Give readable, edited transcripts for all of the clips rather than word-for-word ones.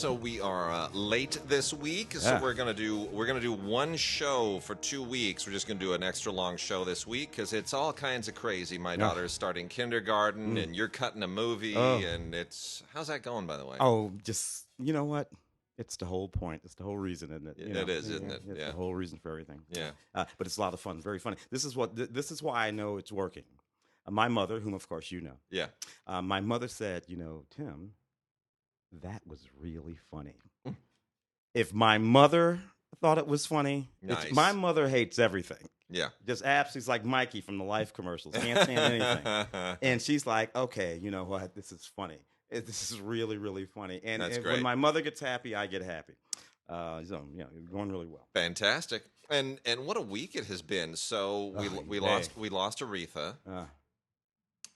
So we are late this week, so we're gonna do one show for 2 weeks. We're just gonna do an extra long show this week because it's all kinds of crazy. My daughter's starting kindergarten, and you're cutting a movie, and it's how's that going, by the way? Oh, just you know what? It's the whole point. It's the whole reason, isn't it? It is, isn't it? It's Yeah. the whole reason for everything. Yeah. But it's a lot of fun. Very funny. This is why I know it's working. My mother, whom of course you know. Yeah. My mother said, Tim, that was really funny. If my mother thought it was funny, Nice. my mother hates everything. Yeah. Just absolutely like Mikey from the Life commercials. Can't stand anything. And she's like, okay, you know what? This is funny. This is really, really funny. And That's when great. my mother gets happy, I get happy. So, going really well. Fantastic. And what a week it has been. So we lost Aretha.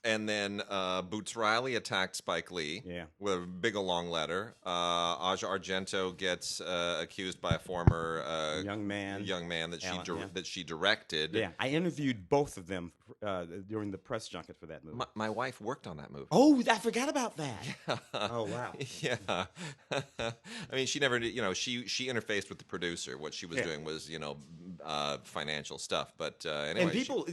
And then Boots Riley attacked Spike Lee with a big long letter. Aja Argento gets accused by a former young man that she directed. Yeah, I interviewed both of them during the press junket for that movie. My wife worked on that movie. Oh, I forgot about that. Yeah. Oh, wow. Yeah. I mean, she never did, she interfaced with the producer. What she was doing was, financial stuff. But anyway. And people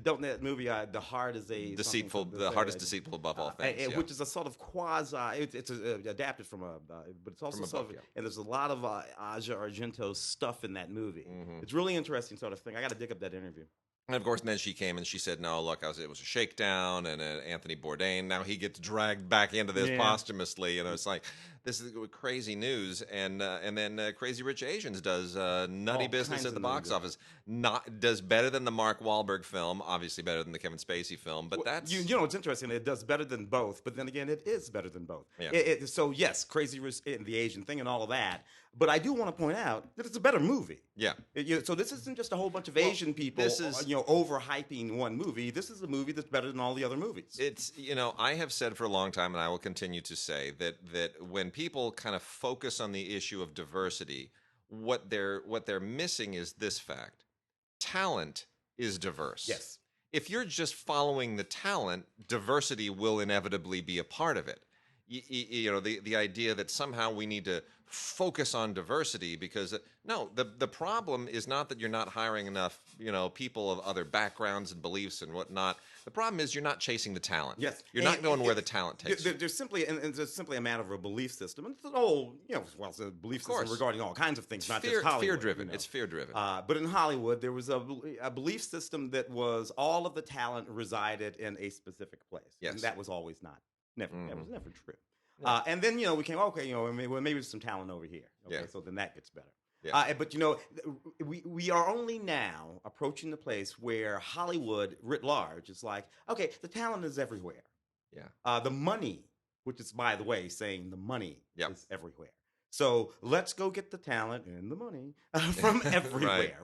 don't know that movie, The Heart is a... Deceitful. The heart is deceitful above all things. Which is a sort of quasi... It's adapted from a... But it's also sort of... And there's a lot of Aja Argento stuff in that movie. Mm-hmm. It's really interesting sort of thing. I got to dig up that interview. And of course, then she came and she said, "No, look, it was a shakedown." And Anthony Bourdain, now he gets dragged back into this posthumously. It's like this is crazy news. And then Crazy Rich Asians does nutty business at the box office. Does better than the Mark Wahlberg film, obviously better than the Kevin Spacey film. But that's it's interesting. It does better than both. But then again, it is better than both. Yeah. So yes, Crazy Rich and the Asian thing and all of that. But I do want to point out that it's a better movie. Yeah. So this isn't just a whole bunch of Asian people, overhyping one movie. This is a movie that's better than all the other movies. It's, I have said for a long time, and I will continue to say that when people kind of focus on the issue of diversity, what they're missing is this fact: talent is diverse. Yes. If you're just following the talent, diversity will inevitably be a part of it. The idea that somehow we need to focus on diversity because the problem is not that you're not hiring enough people of other backgrounds and beliefs and whatnot. The problem is you're not chasing the talent. Yes, you're not going where the talent takes you. There's simply a matter of a belief system. And it's an old it's a belief system regarding all kinds of things, not just Hollywood. Fear driven. It's fear driven. But in Hollywood, there was a belief system that was all of the talent resided in a specific place. Yes, and that was always that was never true. And then we came maybe there's some talent over here. Okay, so then that gets better. Yeah. But we are only now approaching the place where Hollywood writ large is like, okay, the talent is everywhere. Yeah. The money, which is by the way saying the money is everywhere. So let's go get the talent and the money from everywhere,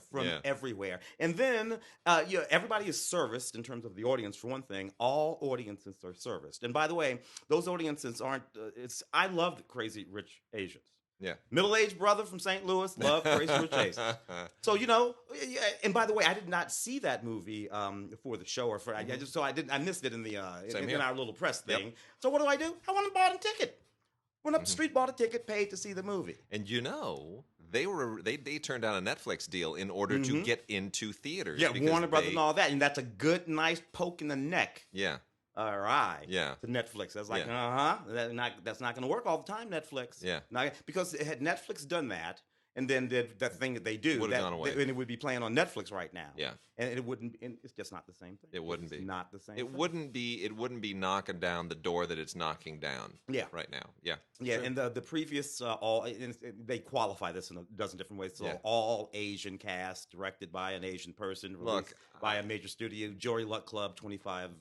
everywhere. And then everybody is serviced in terms of the audience. For one thing, all audiences are serviced. And by the way, those audiences aren't. I love the Crazy Rich Asians. Yeah. Middle-aged brother from St. Louis, love Crazy Rich Asians. So and by the way, I did not see that movie for the show or I missed it in our little press thing. Yep. So what do? I went and bought a ticket. Went up the street, bought a ticket, paid to see the movie. And they turned down a Netflix deal in order to get into theaters. Yeah, Warner Brothers and all that, and that's a good, nice poke in the neck. Yeah. All right. Yeah. To Netflix. That's like, that's not going to work all the time, Netflix. Yeah. Because had Netflix done that, and then did that thing that they do, would have gone away. And it would be playing on Netflix right now. Yeah. And it wouldn't. It's just not the same thing. It wouldn't be. Not the same. It wouldn't be. It wouldn't be knocking down the door that it's knocking down. Yeah. Right now. Yeah. Yeah. Sure. And the previous they qualify this in a dozen different ways. So all Asian cast, directed by an Asian person, released by a major studio. Joy Luck Club, 25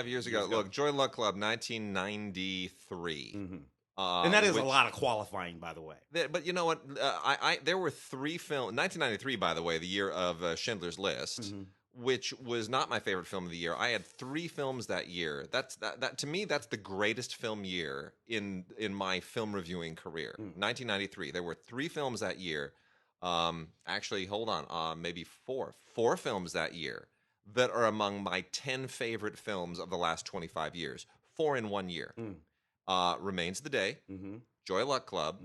years ago. Look, Joy Luck Club, 1993. Mm-hmm. And that is a lot of qualifying, by the way. But you know what? There were 3 films. 1993, by the way, the year of Schindler's List, which was not my favorite film of the year. I had 3 films that year. That to me, that's the greatest film year in my film reviewing career. 1993. There were 3 films that year. Actually, hold on. Maybe 4 films that year that are among my 10 favorite films of the last 25 years. 4 in 1 year. Remains the Day, Joy Luck Club,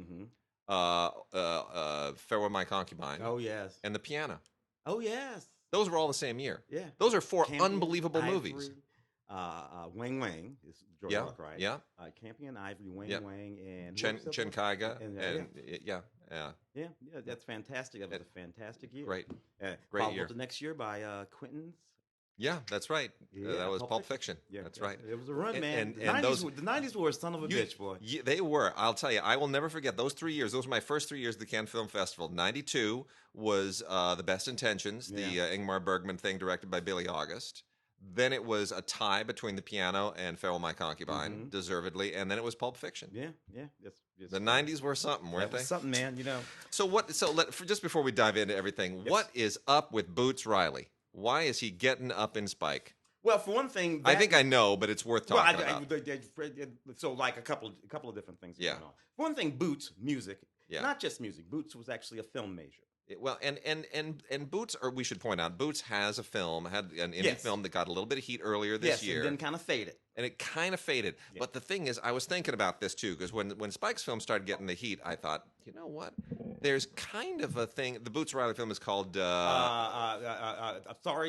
Farewell My Concubine. Oh yes. And The Piano. Oh yes. Those were all the same year. Yeah. Those are 4 Campion, unbelievable Ivory, movies. Wang Wang is Joy Yeah, Luck, right? yeah. Campion, Ivory, Wang Yeah. Wang, and Chen Kaiga, and yeah, that's fantastic. That was a fantastic year. Great year. Followed the next year by Quentin's. Yeah, that's right. Yeah, that was Pulp Fiction. Yeah, that's right. It was a run, man. And the 90s were a son of a bitch, boy. They were. I'll tell you, I will never forget those 3 years. Those were my first 3 years at the Cannes Film Festival. 92 was The Best Intentions, the Ingmar Bergman thing directed by Billy August. Then it was a tie between The Piano and Farewell My Concubine, deservedly. And then it was Pulp Fiction. Yeah. The 90s were something, weren't they? Something, man, So just before we dive into everything, what is up with Boots Riley? Why is he getting up in Spike? Well, for one thing, I think I know, but it's worth talking about. So, like a couple of different things going on. For one thing, Boots music, not just music. Boots was actually a film major. And Boots, or we should point out, Boots had an indie film that got a little bit of heat earlier this year. And then kind of faded. And it kind of faded. Yeah. But the thing is, I was thinking about this too, because when Spike's film started getting the heat, I thought, you know what? There's kind of a thing. The Boots Riley film is called Sorry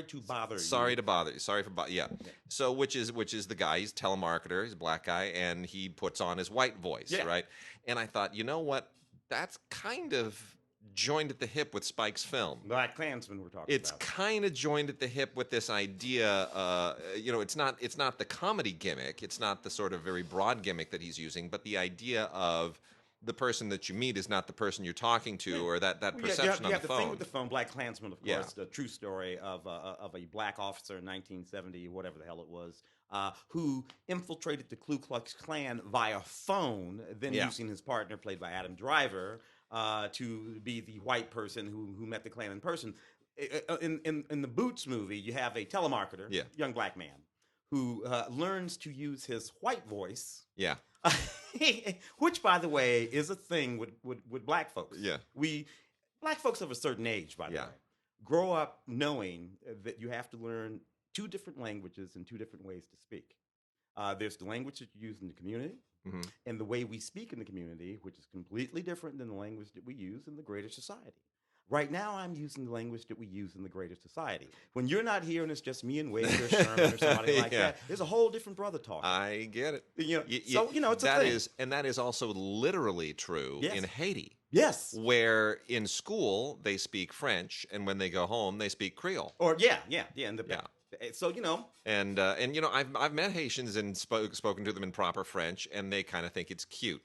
to Bother You. Sorry to Bother You. Yeah. So which is the guy, he's a telemarketer, he's a black guy, and he puts on his white voice, right? And I thought, you know what? That's kind of joined at the hip with Spike's film. Black Klansman we're talking about. It's kind of joined at the hip with this idea, it's not the comedy gimmick, it's not the sort of very broad gimmick that he's using, but the idea of the person that you meet is not the person you're talking to, or that perception on the phone. The thing with the phone, Black Klansman, of course, the true story of a black officer in 1970, whatever the hell it was, who infiltrated the Ku Klux Klan via phone, then using his partner, played by Adam Driver, to be the white person who met the Klan in person. In the Boots movie, you have a telemarketer, young black man, who learns to use his white voice. Yeah. Which, by the way, is a thing with black folks. Yeah. Black folks of a certain age, by the way, grow up knowing that you have to learn 2 different languages and 2 different ways to speak. There's the language that you use in the community, and the way we speak in the community, which is completely different than the language that we use in the greater society. Right now, I'm using the language that we use in the greater society. When you're not here and it's just me and Wade or Sherman or somebody like that, there's a whole different brother talking. I get it. It's a thing. And that is also literally true in Haiti. Yes. Where in school they speak French, and when they go home they speak Creole. Or So and I've met Haitians and spoken to them in proper French, and they kind of think it's cute.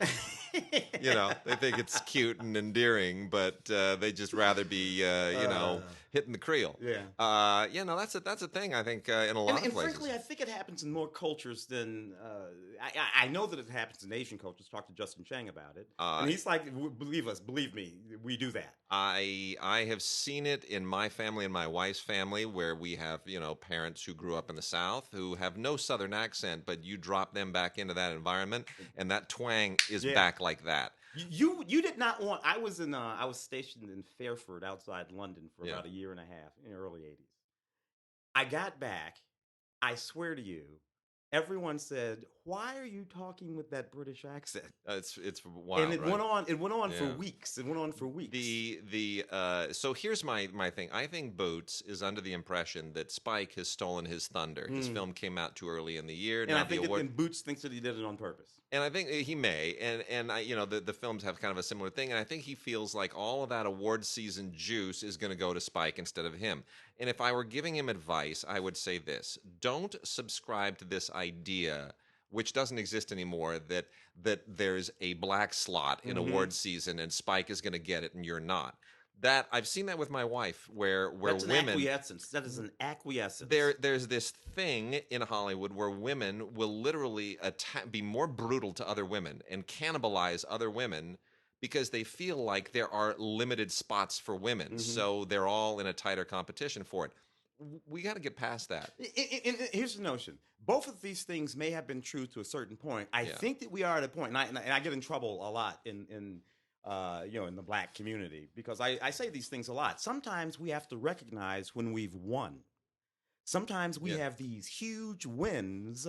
They think it's cute and endearing, but they just rather be hitting the Creole. That's a thing, I think, in a lot of places. And frankly, I think it happens in more cultures than I know that it happens in Asian cultures. Talk to Justin Chang about it, and he's like, believe me, we do that. I have seen it in my family and my wife's family, where we have parents who grew up in the South who have no Southern accent, but you drop them back into that environment, and that twang is back like that. You did not want. I was stationed in Fairford outside London for about a year and a half in the early 80s. I got back. I swear to you, everyone said, "Why are you talking with that British accent?" It's wild, and it went on. It went on for weeks. It went on for weeks. So here's my thing. I think Boots is under the impression that Spike has stolen his thunder. His film came out too early in the year, and I think that Boots thinks that he did it on purpose. And I think he may, and the films have kind of a similar thing, and I think he feels like all of that award season juice is going to go to Spike instead of him. And if I were giving him advice, I would say this: don't subscribe to this idea, which doesn't exist anymore, that there's a black slot in award season and Spike is going to get it and you're not. That I've seen that with my wife, where that's women acquiescence. That is an acquiescence. There's this thing in Hollywood where women will literally be more brutal to other women and cannibalize other women because they feel like there are limited spots for women, so they're all in a tighter competition for it. We got to get past that. Here's the notion: both of these things may have been true to a certain point. I think that we are at a point, and I get in trouble a lot in the black community, because I say these things a lot. Sometimes we have to recognize when we've won. Sometimes we have these huge wins,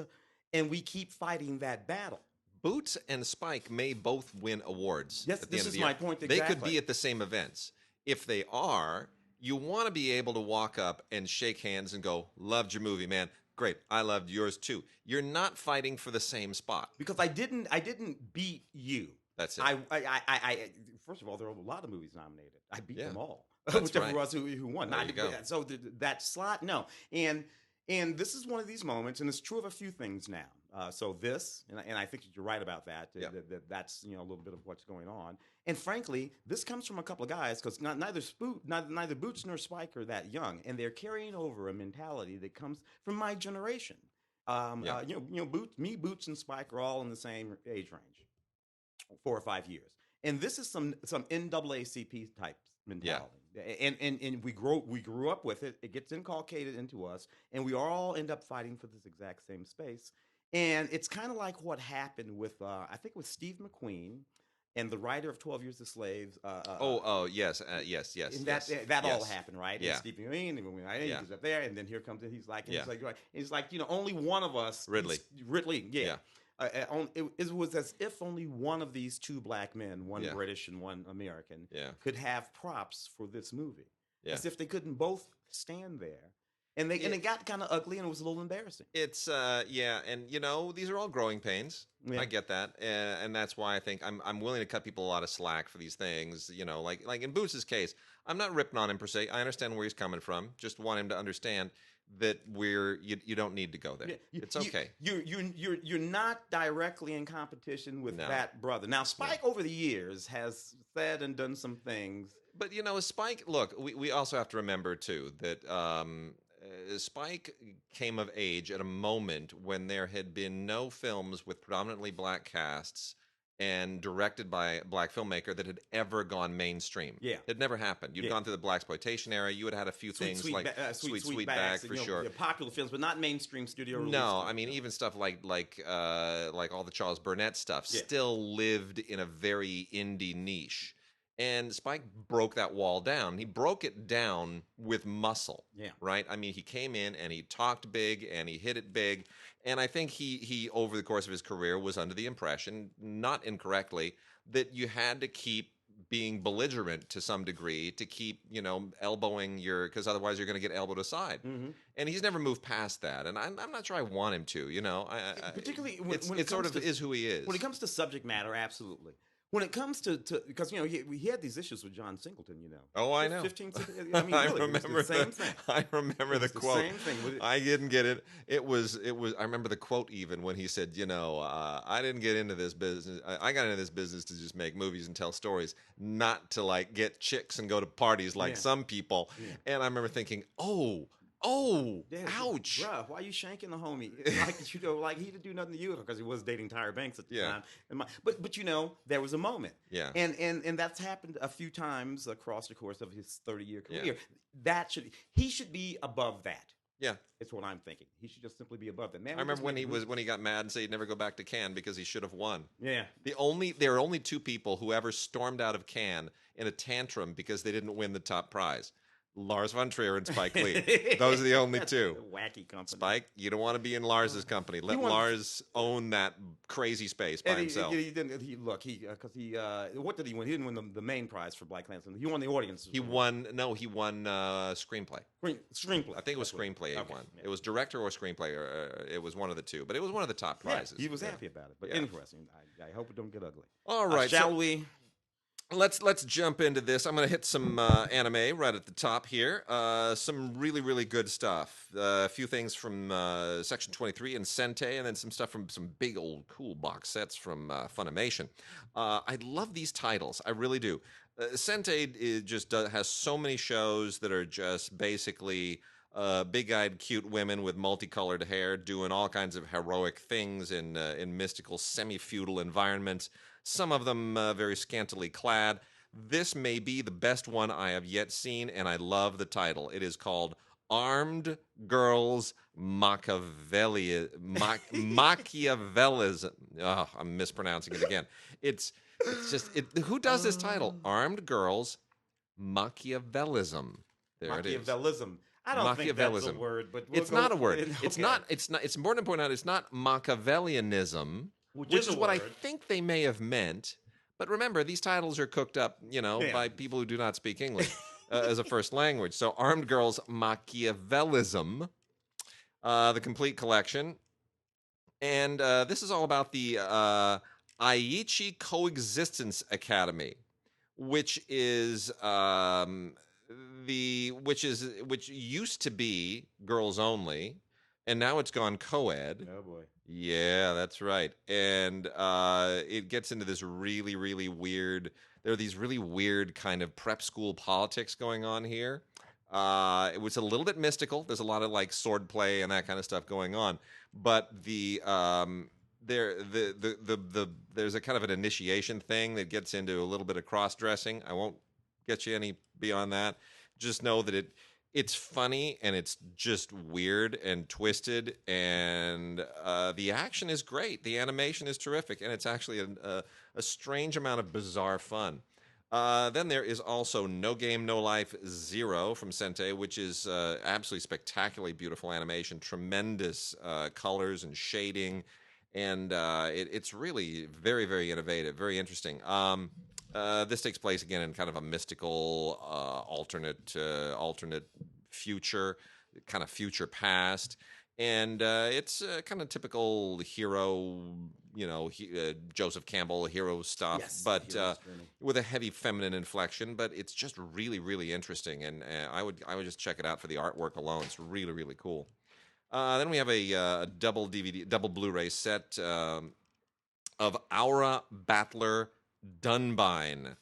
and we keep fighting that battle. Boots and Spike may both win awards. Yes, at the this end of is the my year. point They exactly. could be at the same events. If they are, you want to be able to walk up and shake hands and go, "Loved your movie, man. Great, I loved yours too." You're not fighting for the same spot. Because I didn't beat you. That's it. I first of all, there are a lot of movies nominated. I beat them all. That's Whichever right. was who won. There you go. So that slot, no. And this is one of these moments, and it's true of a few things now. So this, and I think you're right about that. Yeah. That's a little bit of what's going on. And frankly, this comes from a couple of guys because neither Boots nor Spike are that young, and they're carrying over a mentality that comes from my generation. Boots and Spike are all in the same age range, 4 or 5 years, and this is some NAACP type mentality. Yeah. And we grew up with it. It gets inculcated into us, and we all end up fighting for this exact same space. And it's kind of like what happened with I think with Steve McQueen and the writer of 12 Years a Slave. Yes. And that all happened, right? Yeah. And Steve McQueen, Yeah. he's up there, and then here comes it. He's like, Yeah. only one of us. Ridley. Yeah. It was as if only one of these two black men, one Yeah. British and one American, Yeah. could have props for this movie. Yeah. As if they couldn't both stand there. And it got kind of ugly, and it was a little embarrassing. It's and these are all growing pains. Yeah. I get that, and that's why I think I'm willing to cut people a lot of slack for these things. Like in Boots' case, I'm not ripping on him per se. I understand where he's coming from. Just want him to understand that you don't need to go there. It's okay. You're not directly in competition with that brother. Now, Spike over the years has said and done some things. But Spike. Look, we also have to remember too that Spike came of age at a moment when there had been no films with predominantly black casts and directed by a black filmmaker that had ever gone mainstream. Yeah. It never happened. You'd gone through the blaxploitation era. You would have had a few things like Sweetback for sure. Popular films, but not mainstream studio release. No, I mean even stuff like all the Charles Burnett stuff still lived in a very indie niche. And Spike broke that wall down. He broke it down with muscle. Yeah. Right? I mean, he came in and he talked big and he hit it big. And I think he over the course of his career was under the impression, not incorrectly, that you had to keep being belligerent to some degree to keep, elbowing because otherwise you're going to get elbowed aside. Mm-hmm. And he's never moved past that. And I'm not sure I want him to, Particularly when it sort of is who he is. When it comes to subject matter, absolutely. When it comes to because he had these issues with John Singleton, Oh, I know. 15. I mean, really, remember the same thing. I remember the quote. Same thing. I didn't get it. It was. I remember the quote even when he said, I didn't get into this business. I got into this business to just make movies and tell stories, not to like get chicks and go to parties like some people. Yeah. And I remember thinking, oh, ouch. Bruh, why are you shanking the homie? Like he didn't do nothing to you because he was dating Tyra Banks at the time. But there was a moment. Yeah. And that's happened a few times across the course of his 30-year career. Yeah. He should be above that. Yeah. It's what I'm thinking. He should just simply be above that. Man, I remember when he got mad and said he'd never go back to Cannes because he should have won. Yeah. There are only two people who ever stormed out of Cannes in a tantrum because they didn't win the top prize. Lars von Trier and Spike Lee. Those are the only two. Wacky company. Spike, you don't want to be in Lars's company. Let Lars own that crazy space by himself. What did he win? He didn't win the main prize for BlacKkKlansman. He won the audience. He won screenplay. Screenplay. I think it was screenplay he won. Yeah. It was director or screenplay, or it was one of the two. But it was one of the top prizes. He was happy about it. But interesting. I hope it don't get ugly. All right. Shall we? Let's jump into this. I'm going to hit some anime right at the top here. Some really, really good stuff. A few things from Section 23 and Sentai, and then some stuff from some big old cool box sets from Funimation. I love these titles. I really do. Sentai has so many shows that are just basically big-eyed, cute women with multicolored hair doing all kinds of heroic things in mystical, semi-feudal environments. Some of them very scantily clad. This may be the best one I have yet seen, and I love the title. It is called Armed Girls Machiavellism. Oh, I'm mispronouncing it again. It's just who does this title? Armed Girls Machiavellism. There it is. Machiavellism. I don't think that's a word, but it's not a word. It's not. It's important to point out it's not Machiavellianism. which is what I think they may have meant. But remember, these titles are cooked up, by people who do not speak English as a first language. So Armed Girls Machiavellism, the complete collection. And this is all about the Aichi Coexistence Academy, which is which used to be girls only, and now it's gone co-ed. Oh boy. Yeah, that's right. And it gets into this really, really weird. There are these really weird kind of prep school politics going on here. It was a little bit mystical. There's a lot of like sword play and that kind of stuff going on. But there's a kind of an initiation thing that gets into a little bit of cross dressing. I won't get you any beyond that. Just know that it's funny and it's just weird and twisted, and the action is great. The animation is terrific, and it's actually a strange amount of bizarre fun. Then there is also No Game, No Life Zero from Sente, which is absolutely spectacularly beautiful animation, tremendous colors and shading, and it's really very, very innovative, very interesting. This takes place again in kind of a mystical, alternate future, kind of future past, and it's kind of typical hero, Joseph Campbell hero stuff, yes, but with a heavy feminine inflection. But it's just really, really interesting, and I would just check it out for the artwork alone. It's really, really cool. Then we have a double Blu-ray set of Aura Battler Dunbine.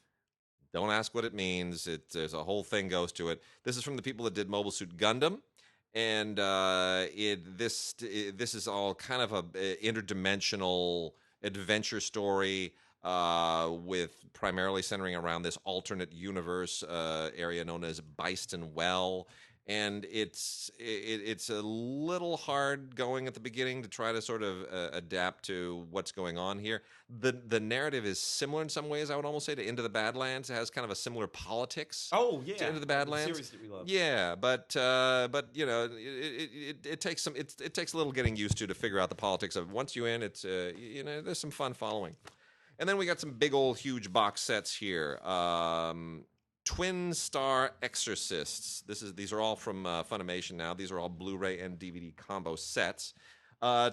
Don't ask what it means. There's a whole thing goes to it. This is from the people that did Mobile Suit Gundam, and this is all kind of a interdimensional adventure story with primarily centering around this alternate universe area known as Byston Well. And it's a little hard going at the beginning to try to sort of adapt to what's going on here. The narrative is similar in some ways, I would almost say, to Into the Badlands. It has kind of a similar politics. Oh yeah, to Into the Badlands. The series that we love. Yeah, but it takes it takes a little getting used to figure out the politics of it. Once you're in, it's there's some fun following. And then we got some big old huge box sets here. Twin Star Exorcists. These are all from Funimation now. These are all Blu-ray and DVD combo sets.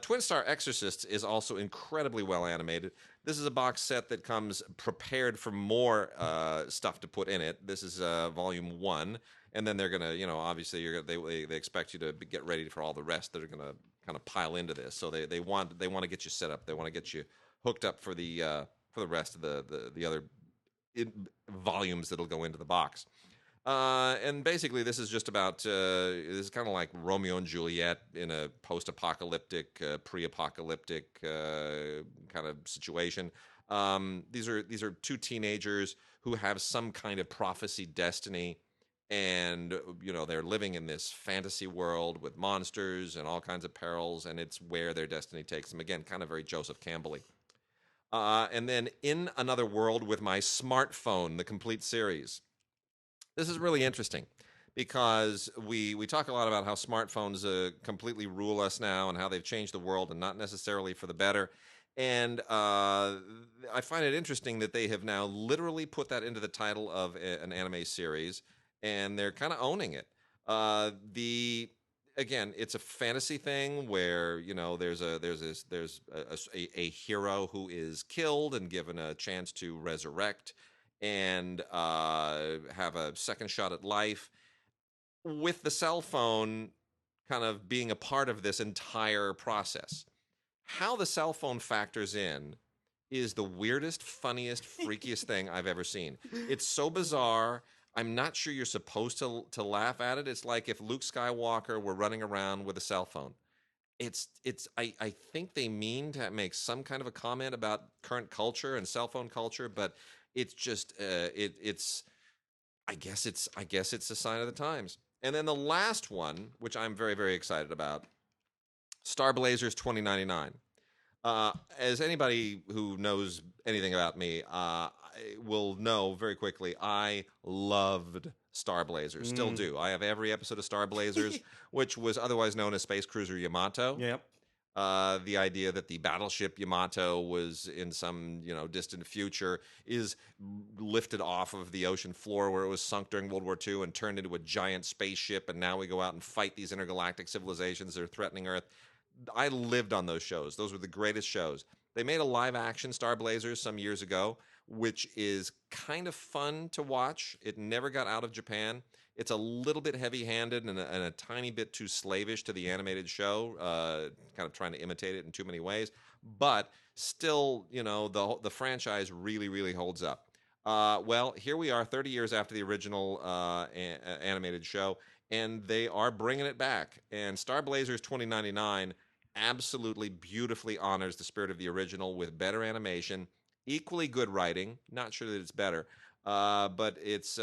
Twin Star Exorcists is also incredibly well animated. This is a box set that comes prepared for more stuff to put in it. This is volume 1, and then they're gonna, obviously they expect you to get ready for all the rest that are gonna kind of pile into this. So they want to get you set up. They want to get you hooked up for the rest of the other volumes that'll go into the box. And basically this is just about this is kind of like Romeo and Juliet in a post-apocalyptic, pre-apocalyptic kind of situation. These are two teenagers who have some kind of prophecy destiny, and they're living in this fantasy world with monsters and all kinds of perils, and it's where their destiny takes them. Again, kind of very Joseph Campbell-y. And then In Another World with My Smartphone, the complete series. This is really interesting because we talk a lot about how smartphones completely rule us now and how they've changed the world and not necessarily for the better. And I find it interesting that they have now literally put that into the title of an anime series, and they're kind of owning it. Again, it's a fantasy thing where there's a hero who is killed and given a chance to resurrect and have a second shot at life, with the cell phone kind of being a part of this entire process. How the cell phone factors in is the weirdest, funniest, freakiest thing I've ever seen. It's so bizarre. I'm not sure you're supposed to laugh at it. It's like if Luke Skywalker were running around with a cell phone. I think they mean to make some kind of a comment about current culture and cell phone culture, but it's just I guess it's a sign of the times. And then the last one, which I'm very, very excited about, Star Blazers 2099. As anybody who knows anything about me will know very quickly, I loved Star Blazers. Still do. I have every episode of Star Blazers, which was otherwise known as Space Cruiser Yamato. Yep. The idea that the battleship Yamato was in some distant future is lifted off of the ocean floor where it was sunk during World War II and turned into a giant spaceship, and now we go out and fight these intergalactic civilizations that are threatening Earth. I lived on those shows. Those were the greatest shows. They made a live action Star Blazers some years ago, which is kind of fun to watch. It never got out of Japan. It's a little bit heavy-handed and a tiny bit too slavish to the animated show, kind of trying to imitate it in too many ways. But still, the franchise really, really holds up. Well, here we are 30 years after the original animated show, and they are bringing it back. And Star Blazers 2099 absolutely beautifully honors the spirit of the original with better animation, equally good writing. Not sure that it's better, but it's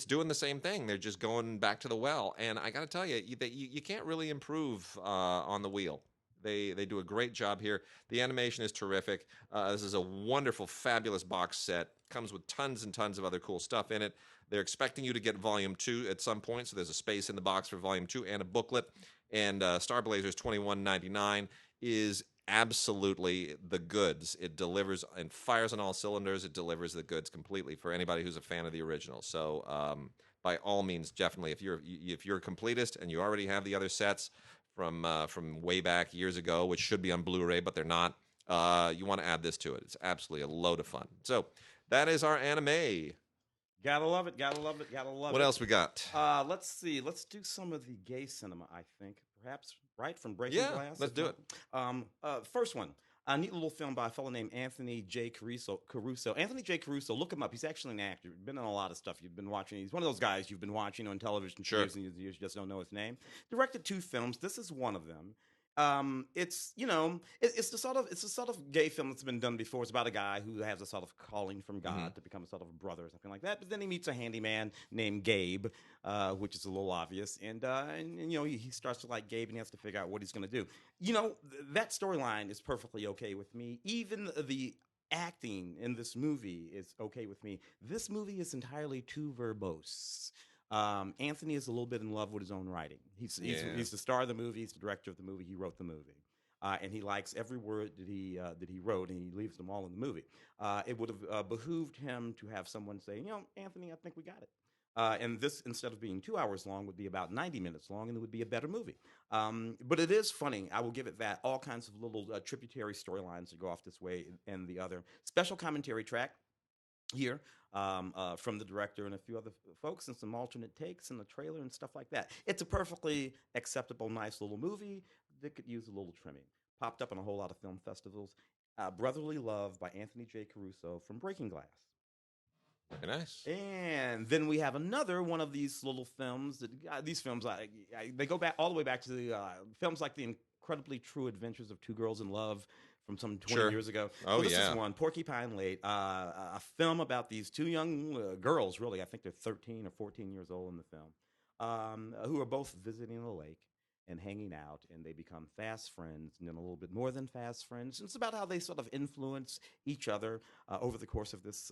doing the same thing. They're just going back to the well, and I got to tell you, you can't really improve on the wheel. They do a great job here. The animation is terrific. This is a wonderful, fabulous box set. Comes with tons and tons of other cool stuff in it. They're expecting you to get Volume 2 at some point, so there's a space in the box for Volume 2 and a booklet. And Star Blazers 2199 is absolutely the goods. It delivers and fires on all cylinders. It delivers the goods completely for anybody who's a fan of the original. So by all means, definitely, if you're a completist and you already have the other sets from way back years ago, which should be on Blu-ray, but they're not, you want to add this to it. It's absolutely a load of fun. So that is our anime. Gotta love it, gotta love it, gotta love it. What else we got? Let's see. Let's do some of the gay cinema, I think. Perhaps, right? From Breaking Glass? Let's do it. First one. A neat little film by a fellow named Anthony J. Caruso. Anthony J. Caruso, look him up. He's actually an actor. He's been in a lot of stuff you've been watching. He's one of those guys you've been watching on television for years and you just don't know his name. Directed 2 films. This is one of them. It's the sort of gay film that's been done before. It's about a guy who has a sort of calling from God to become a sort of brother or something like that. But then he meets a handyman named Gabe, which is a little obvious, and he starts to like Gabe and he has to figure out what he's going to do. That storyline is perfectly okay with me. Even the acting in this movie is okay with me. This movie is entirely too verbose. Anthony is a little bit in love with his own writing. He's the star of the movie. He's the director of the movie. He wrote the movie, and he likes every word that he wrote, and he leaves them all in the movie. It would have behooved him to have someone say, Anthony, I think we got it. And this, instead of being 2 hours long, would be about 90 minutes long, and it would be a better movie. But it is funny. I will give it that. All kinds of little tributary storylines that go off this way and the other. Special commentary track here from the director and a few other folks, and some alternate takes and the trailer and stuff like that. It's a perfectly acceptable, nice little movie that could use a little trimming. Popped up on a whole lot of film festivals. Brotherly Love by Anthony J. Caruso from Breaking Glass. Very nice. And then we have another one of these little films. These films, they go back all the way back to the films like The Incredibly True Adventures of Two Girls in Love from some 20 years ago. Oh, this is one, Porcupine Lake, a film about these 2 young girls, really. I think they're 13 or 14 years old in the film, who are both visiting the lake and hanging out, and they become fast friends, and then a little bit more than fast friends. And it's about how they sort of influence each other over the course of this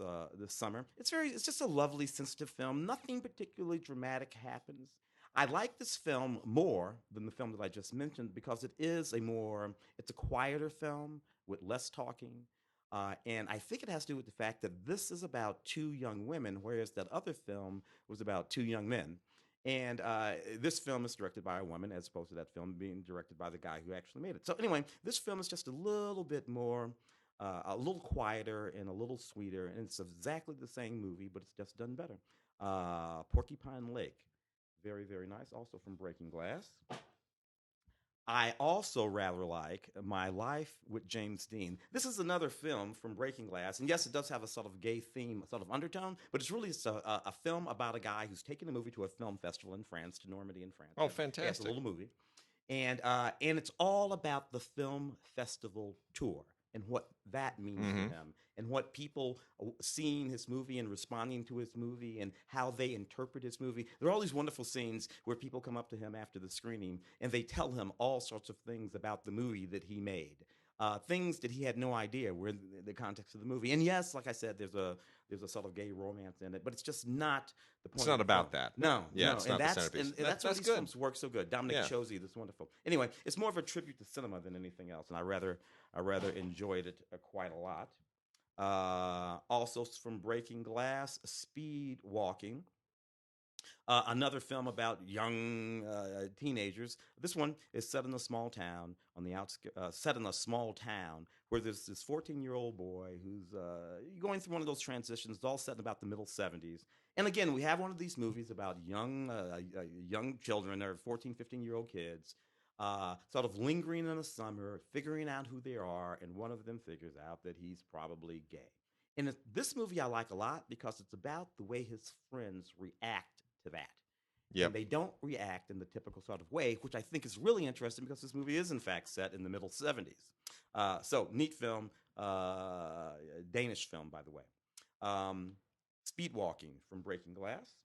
summer. It's just a lovely, sensitive film. Nothing particularly dramatic happens. I like this film more than the film that I just mentioned because it's a quieter film with less talking. And I think it has to do with the fact that this is about 2 young women, whereas that other film was about 2 young men. And this film is directed by a woman as opposed to that film being directed by the guy who actually made it. So anyway, this film is just a little bit more, a little quieter and a little sweeter. And it's exactly the same movie, but it's just done better. Porcupine Lake. Very, very nice. Also from Breaking Glass. I also rather like My Life with James Dean. This is another film from Breaking Glass. And yes, it does have a sort of gay theme, a sort of undertone, but it's really a film about a guy who's taking a movie to a film festival in France, to Normandy in France. Oh, fantastic. It's a little movie. And it's all about the film festival tour and what that means to him, and what people seeing his movie and responding to his movie and how they interpret his movie. There are all these wonderful scenes where people come up to him after the screening and they tell him all sorts of things about the movie that he made. things that he had no idea were in the context of the movie. And yes, like I said, there's a sort of gay romance in it, but it's just not the point. It's not about that. No, yeah, it's not the centerpiece. And that's why these good. films work so good. Dominic Chosey, this wonderful. Anyway, it's more of a tribute to cinema than anything else, and I rather enjoyed it quite a lot. Also from Breaking Glass, Speed Walking. Another film about young teenagers. This one is set in a small town on the outskirts. Set in a small town where there's this 14-year-old boy who's going through one of those transitions. It's all set in about the middle 70s. And again, we have one of these movies about young children. They're 14, 15-year-old kids, sort of lingering in the summer, figuring out who they are, and one of them figures out that he's probably gay. And this movie I like a lot because it's about the way his friends react to that. Yep. And they don't react in the typical sort of way, which I think is really interesting because this movie is in fact set in the middle 70s. So neat film, Danish film, by the way. Speed Walking from Breaking Glass.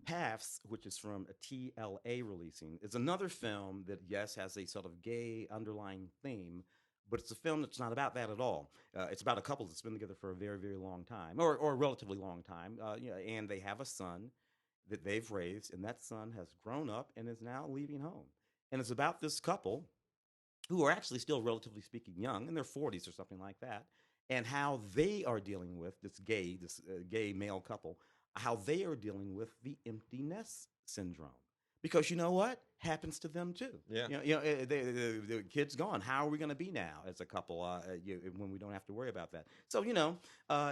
Paths, which is from a TLA releasing, is another film that, yes, has a sort of gay underlying theme, but it's a film that's not about that at all. It's about a couple that's been together for a very, very long time, or a relatively long time, and they have a son that they've raised, and that son has grown up and is now leaving home. And it's about this couple who are actually still, relatively speaking, young, in their 40s or something like that, and how they are dealing with this gay male couple, how they are dealing with the empty nest syndrome. Because you know what? Happens to them too. Yeah. The kid's gone. How are we going to be now as a couple when we don't have to worry about that? So,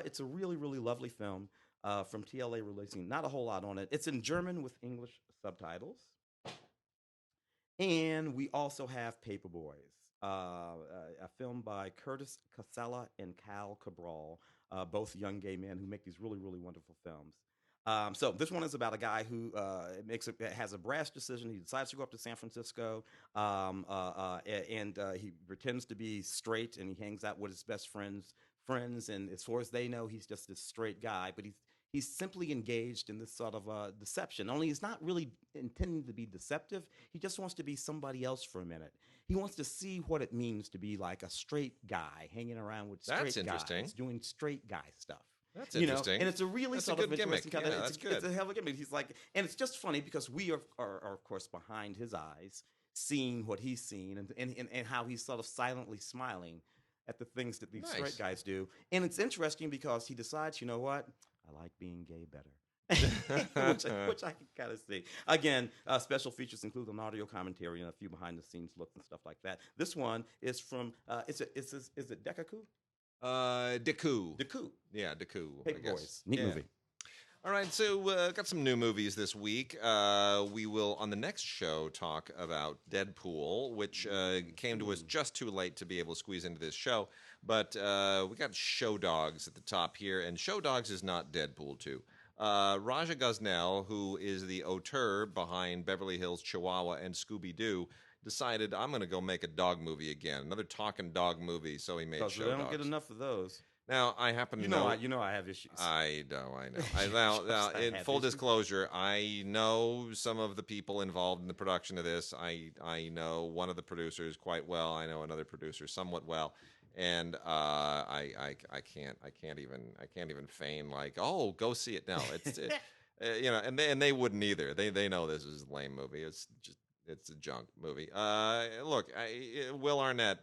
it's a really, really lovely film from TLA releasing. Not a whole lot on it. It's in German with English subtitles. And we also have Paperboys, a film by Curtis Casella and Cal Cabral, both young gay men who make these really, really wonderful films. So this one is about a guy who has a brash decision. He decides to go up to San Francisco, and he pretends to be straight, and he hangs out with his best friends. And as far as they know, he's just this straight guy. But he's simply engaged in this sort of deception. Only he's not really intending to be deceptive. He just wants to be somebody else for a minute. He wants to see what it means to be like a straight guy hanging around with straight guys, doing straight guy stuff. That's interesting. And it's a really sort of interesting kind of. That's good. It's a hell of a gimmick. He's like, and it's just funny because we are of course behind his eyes, seeing what he's seen and how he's sort of silently smiling at the things that these straight guys do. And it's interesting because he decides, you know what, I like being gay better. which I can kind of see. Again, special features include an audio commentary and a few behind the scenes looks and stuff like that. This one is from is it Dekaku? Deku. Yeah, Deku. Paperboys. Neat movie. All right, so got some new movies this week. We will, on the next show, talk about Deadpool, which came to us just too late to be able to squeeze into this show. But we got Show Dogs at the top here, and Show Dogs is not Deadpool 2. Raja Gosnell, who is the auteur behind Beverly Hills Chihuahua and Scooby-Doo, decided, I'm going to go make a dog movie again, another talking dog movie. So he made Show Dogs. They don't get enough of those. Now I happen to know. I have issues. I know. Now, in full disclosure, I know some of the people involved in the production of this. I know one of the producers quite well. I know another producer somewhat well, and I can't even feign like, oh, go see it. No, and they wouldn't either. They know this is a lame movie. It's a junk movie. Look, Will Arnett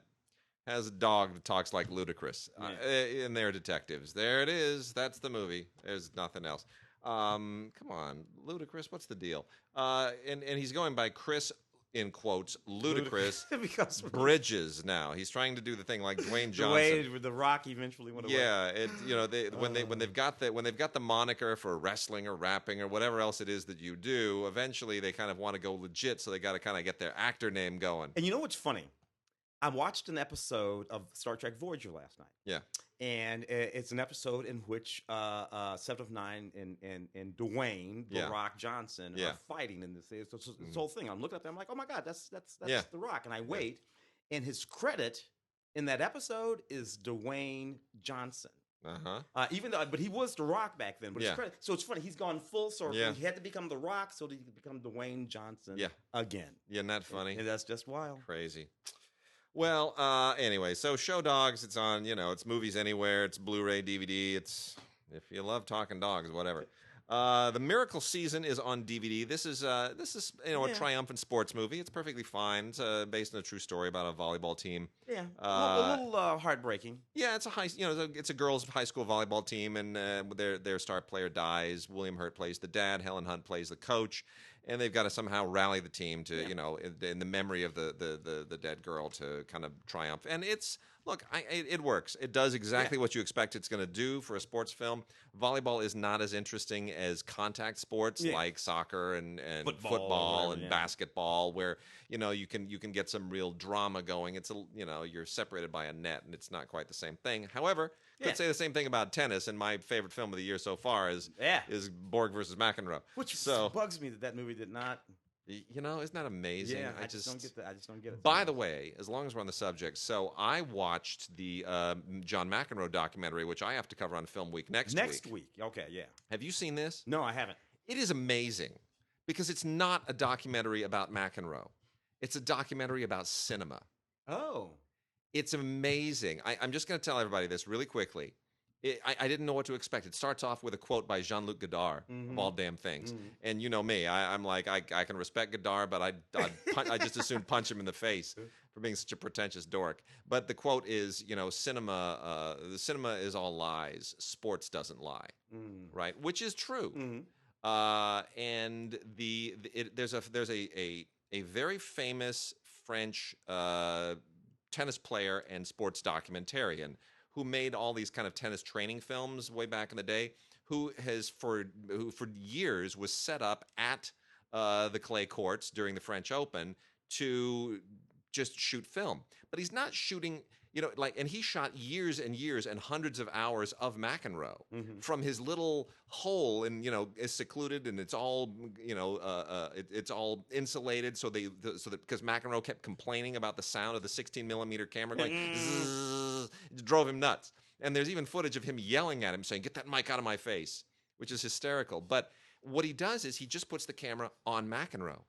has a dog that talks like Ludacris, and they're detectives. There it is. That's the movie. There's nothing else. Come on, Ludacris, what's the deal? And he's going by Chris, in quotes, Ludacris because Bridges now. He's trying to do the thing like Dwayne Johnson. The way The Rock eventually went away. Yeah, when they've got the moniker for wrestling or rapping or whatever else it is that you do, eventually they kind of want to go legit, so they got to kind of get their actor name going. And you know what's funny? I watched an episode of Star Trek Voyager last night. Yeah. And it's an episode in which 7 of 9 and Dwayne The Rock Johnson are fighting in this whole thing. I'm looking at them, I'm like, oh my God, that's The Rock. And I wait, and his credit in that episode is Dwayne Johnson. But he was The Rock back then. But his credit, so it's funny. He's gone full circle. Yeah. He had to become The Rock so that he could become Dwayne Johnson again. Yeah, isn't that funny? And that's just wild. Crazy. Well, anyway, so Show Dogs, it's on, it's movies anywhere, it's Blu-ray, DVD, it's, if you love talking dogs, whatever. The Miracle Season is on DVD. This is a triumphant sports movie. It's perfectly fine. It's based on a true story about a volleyball team. Yeah, a little heartbreaking. Yeah, it's it's a girls' high school volleyball team, and their star player dies. William Hurt plays the dad. Helen Hunt plays the coach, and they've got to somehow rally the team to in the memory of the dead girl to kind of triumph. And it works. It does exactly what you expect it's going to do for a sports film. Volleyball is not as interesting as contact sports like soccer and football and basketball, where you can get some real drama going. It's you're separated by a net, and it's not quite the same thing. However, could say the same thing about tennis. And my favorite film of the year so far is Borg versus McEnroe, which bugs me that movie did not. Isn't that amazing? Yeah, I just don't get it. By the way, as long as we're on the subject, so I watched the John McEnroe documentary, which I have to cover on Film Week next week. Next week, okay, yeah. Have you seen this? No, I haven't. It is amazing because it's not a documentary about McEnroe. It's a documentary about cinema. Oh. It's amazing. I'm just going to tell everybody this really quickly. I didn't know what to expect. It starts off with a quote by Jean-Luc Godard, of all damn things. And you know me, I'm like, I can respect Godard, but I just as soon punch him in the face for being such a pretentious dork. But the quote is, cinema, the cinema is all lies. Sports doesn't lie, right? Which is true. And there's a very famous French tennis player and sports documentarian who made all these kind of tennis training films way back in the day, who for years was set up at the clay courts during the French Open to just shoot film. But he's not shooting, and he shot years and years and hundreds of hours of McEnroe from his little hole, and is secluded, and it's all it's all insulated, so that because McEnroe kept complaining about the sound of the 16 millimeter camera going zzz, it drove him nuts. And there's even footage of him yelling at him saying, "Get that mic out of my face," which is hysterical. But what he does is he just puts the camera on McEnroe.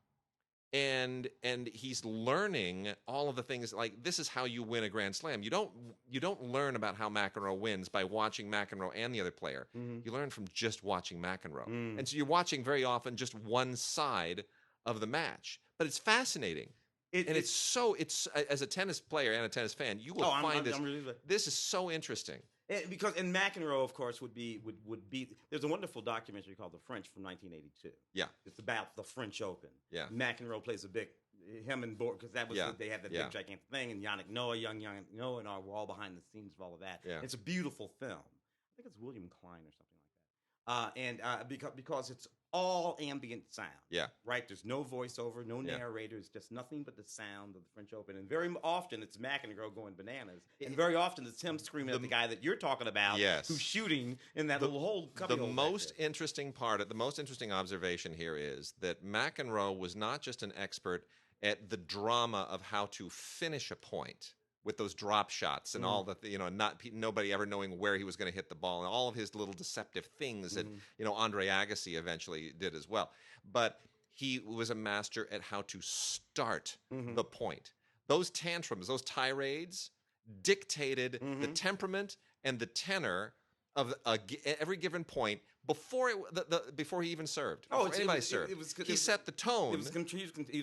And he's learning all of the things, like, this is how you win a Grand Slam. You don't learn about how McEnroe wins by watching McEnroe and the other player. You learn from just watching McEnroe. And so you're watching very often just one side of the match. But it's fascinating. It's as a tennis player and a tennis fan, you will find this is so interesting. Because McEnroe, of course, would be. There's a wonderful documentary called The French from 1982. Yeah, it's about the French Open. Yeah, McEnroe plays him and Borg, because that was they had that big gigantic thing, and young Yannick Noah, and we're all behind the scenes of all of that. Yeah, it's a beautiful film. I think it's William Klein or something like that. Because it's all ambient sound. Yeah. Right? There's no voiceover, no narrator. It's just nothing but the sound of the French Open. And very often it's McEnroe going bananas. And very often it's him screaming at the guy that you're talking about who's shooting in that little hole. The most interesting observation here is that McEnroe was not just an expert at the drama of how to finish a point with those drop shots and all that, nobody ever knowing where he was going to hit the ball, and all of his little deceptive things that, Andre Agassi eventually did as well. But he was a master at how to start the point. Those tantrums, those tirades dictated the temperament and the tenor of every given point before he even served. Anybody served. He set the tone. He was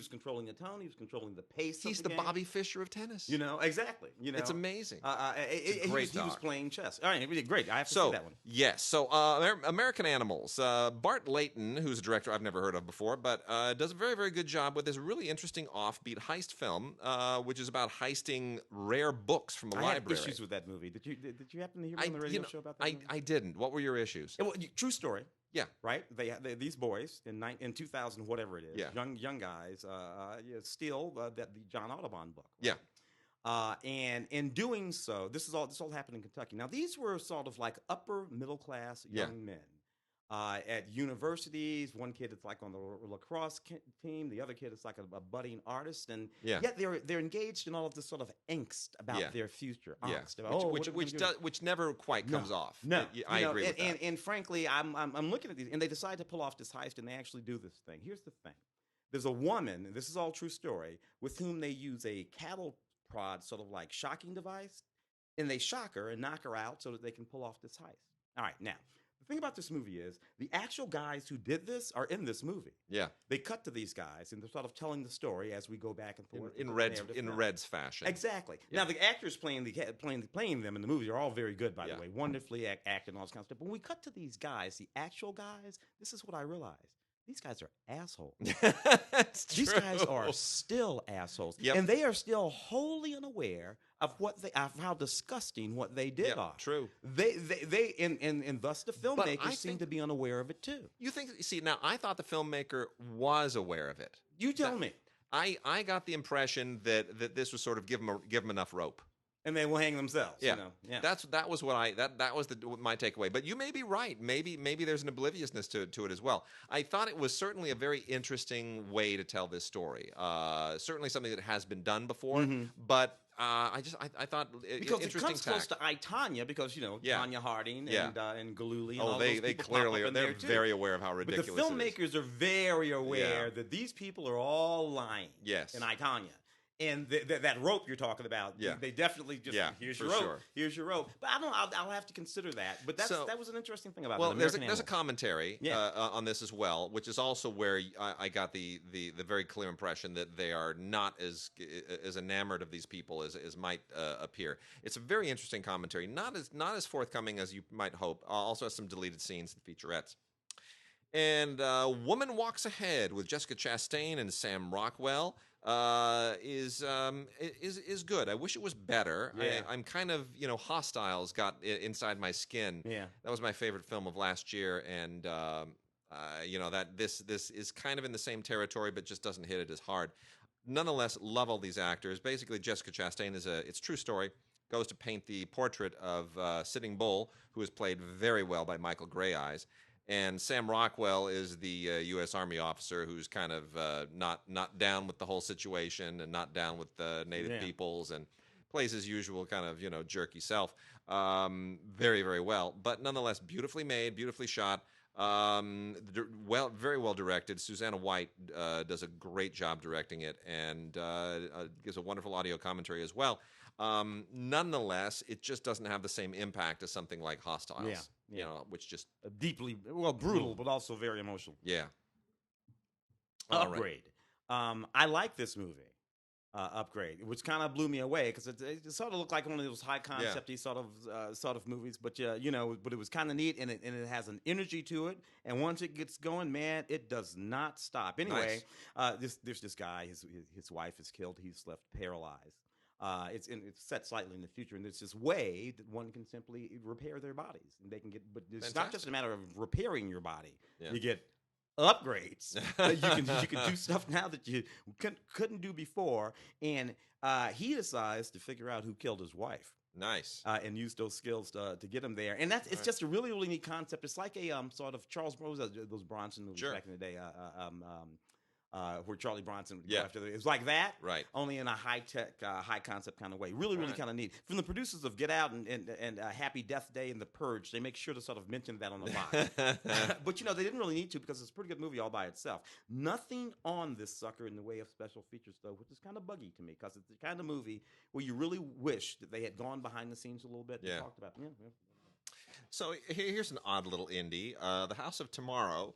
controlling the tone. He was controlling the pace. He's the Bobby Fischer of tennis. Exactly. It's amazing. He was playing chess. All right, really great. I have to see that one. Yes. So American Animals. Bart Layton, who's a director I've never heard of before, but does a very, very good job with this really interesting offbeat heist film, which is about heisting rare books from the library. I had issues with that movie. Did you happen to hear me on the radio show about that? I didn't. What were your issues? True story. Yeah. Right. They these boys in 2000, whatever it is, young guys, steal the John Audubon book. Right? Yeah. And in doing so, this all happened in Kentucky. Now these were sort of like upper middle class young men. At universities, one kid is like on the lacrosse team, the other kid is like a budding artist, and yet they're engaged in all of this sort of angst about their future, angst about, which never quite comes off. No, I agree with that. And frankly, I'm looking at these, and they decide to pull off this heist, and they actually do this thing. Here's the thing: there's a woman, and this is all true story, with whom they use a cattle prod sort of like shocking device, and they shock her and knock her out so that they can pull off this heist. All right, now the thing about this movie is the actual guys who did this are in this movie. Yeah, they cut to these guys and they're sort of telling the story as we go back and forth in Red's fashion. Exactly. Yeah. Now the actors playing them in the movie are all very good, by the way, wonderfully acting and all this kind of stuff. But when we cut to these guys, the actual guys, this is what I realized. These guys are assholes. These guys are still assholes, and they are still wholly unaware of how disgusting what they did are. True. And thus the filmmakers seem to be unaware of it too. You think? See, now I thought the filmmaker was aware of it. You tell me. I got the impression that this was sort of give them enough rope. And they will hang themselves. Yeah, you know? Yeah. That was what that was my takeaway. But you may be right. Maybe there's an obliviousness to it as well. I thought it was certainly a very interesting way to tell this story. Certainly something that has been done before. But I thought because interesting it comes close to I, Tonya, because Tonya Harding and Galooly. And all they clearly they're very aware of how ridiculous. But the filmmakers are very aware that these people are all lying. Yes. In I, Tonya. And that rope you're talking about, they definitely just here's your rope, here's your rope. But I'll have to consider that. But that was an interesting thing about it. Well, there's a commentary on this as well, which is also where I got the very clear impression that they are not as enamored of these people as might appear. It's a very interesting commentary, not as forthcoming as you might hope. Also has some deleted scenes and featurettes. And Woman Walks Ahead with Jessica Chastain and Sam Rockwell is good. I wish it was better. Yeah. I'm kind of Hostiles got inside my skin. Yeah, that was my favorite film of last year, and that this is kind of in the same territory, but just doesn't hit it as hard. Nonetheless, love all these actors. Basically, Jessica Chastain it's true story. Goes to paint the portrait of Sitting Bull, who is played very well by Michael Greyeyes. And Sam Rockwell is the U.S. Army officer who's kind of not down with the whole situation and not down with the native peoples, and plays his usual kind of jerky self very, very well. But nonetheless, beautifully made, beautifully shot, very well directed. Susanna White does a great job directing it, and gives a wonderful audio commentary as well. Nonetheless, it just doesn't have the same impact as something like Hostiles. Which just deeply brutal, but also very emotional. Yeah. Upgrade. Right. I like this movie, Upgrade, which kind of blew me away because it sort of looked like one of those high concepty sort of movies, but but it was kind of neat, and it has an energy to it, and once it gets going, man, it does not stop. Anyway, there's this guy, his wife is killed, he's left paralyzed. It's set slightly in the future, and there's this way that one can simply repair their bodies, and they can get. But it's not just a matter of repairing your body; you get upgrades. You can do stuff now that you couldn't do before, and he decides to figure out who killed his wife. Nice, and use those skills to get him there, and it's just a really, really neat concept. It's like a sort of Charles those Bronson movies back in the day. Where Charlie Bronson would go after it. It was like that, right? Only in a high-tech, high-concept kind of way. Really, really kind of neat. From the producers of Get Out and Happy Death Day and The Purge, they make sure to sort of mention that on the box. But, they didn't really need to because it's a pretty good movie all by itself. Nothing on this sucker in the way of special features, though, which is kind of buggy to me because it's the kind of movie where you really wish that they had gone behind the scenes a little bit and talked about it. So here's an odd little indie. The House of Tomorrow...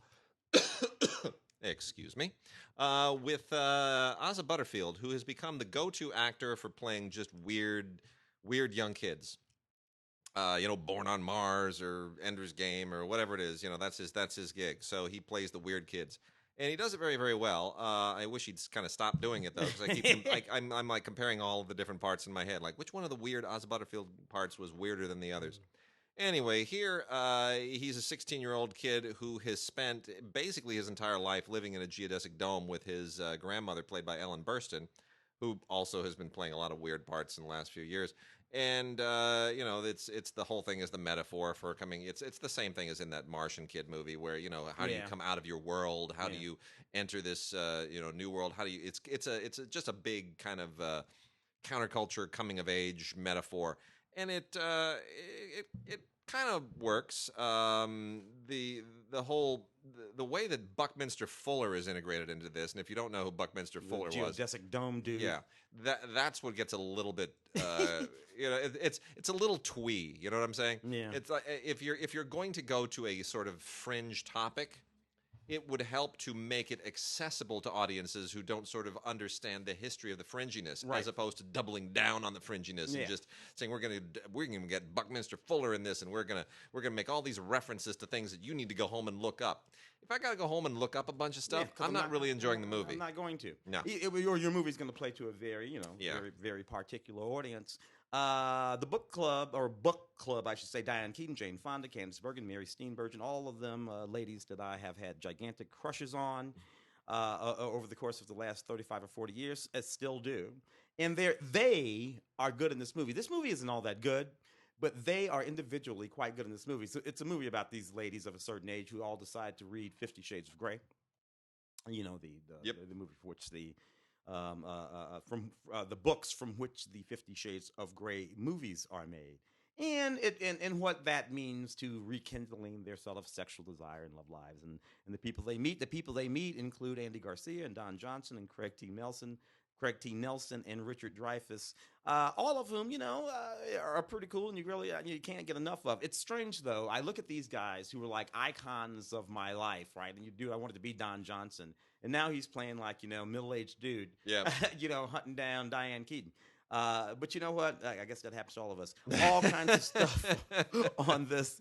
Excuse me, with Asa Butterfield, who has become the go-to actor for playing just weird young kids. Born on Mars or Ender's Game or whatever it is. That's his gig. So he plays the weird kids, and he does it very, very well. I wish he'd kind of stop doing it though, because I'm like comparing all of the different parts in my head. Like, which one of the weird Asa Butterfield parts was weirder than the others? Anyway, here he's a 16-year-old kid who has spent basically his entire life living in a geodesic dome with his grandmother, played by Ellen Burstyn, who also has been playing a lot of weird parts in the last few years. And it's the whole thing is the metaphor for coming. It's the same thing as in that Martian kid movie, where how do you come out of your world? How do you enter this new world? How do you? It's just a big kind of counterculture coming of age metaphor. And it kind of works. The whole the way that Buckminster Fuller is integrated into this, and if you don't know who Buckminster Fuller was, geodesic dome dude. Yeah, that's what gets a little bit, it's a little twee. You know what I'm saying? Yeah. It's like if you're going to go to a sort of fringe topic, it would help to make it accessible to audiences who don't sort of understand the history of the fringiness, as opposed to doubling down on the fringiness and just saying we're gonna get Buckminster Fuller in this, and we're gonna make all these references to things that you need to go home and look up. If I gotta go home and look up a bunch of stuff, I'm not really enjoying the movie. I'm not going to. No, your movie's going to play to a very very very particular audience. The book club, I should say, Diane Keaton, Jane Fonda, Candice Bergen, Mary Steenburgen, all of them ladies that I have had gigantic crushes on over the course of the last 35 or 40 years, still do. And they are good in this movie. This movie isn't all that good, but they are individually quite good in this movie. So it's a movie about these ladies of a certain age who all decide to read 50 Shades of Grey. You know, the movie for which from the books from which the 50 Shades of Grey movies are made, and what that means to rekindling their sort of sexual desire and love lives, and the people they meet. The people they meet include Andy Garcia and Don Johnson and Craig T. Nelson and Richard Dreyfuss, all of whom are pretty cool, and you can't get enough of. It's strange though. I look at these guys who were like icons of my life, right? And I wanted to be Don Johnson. And now he's playing like, middle-aged dude, hunting down Diane Keaton. But you know what? I guess that happens to all of us. All kinds of stuff on this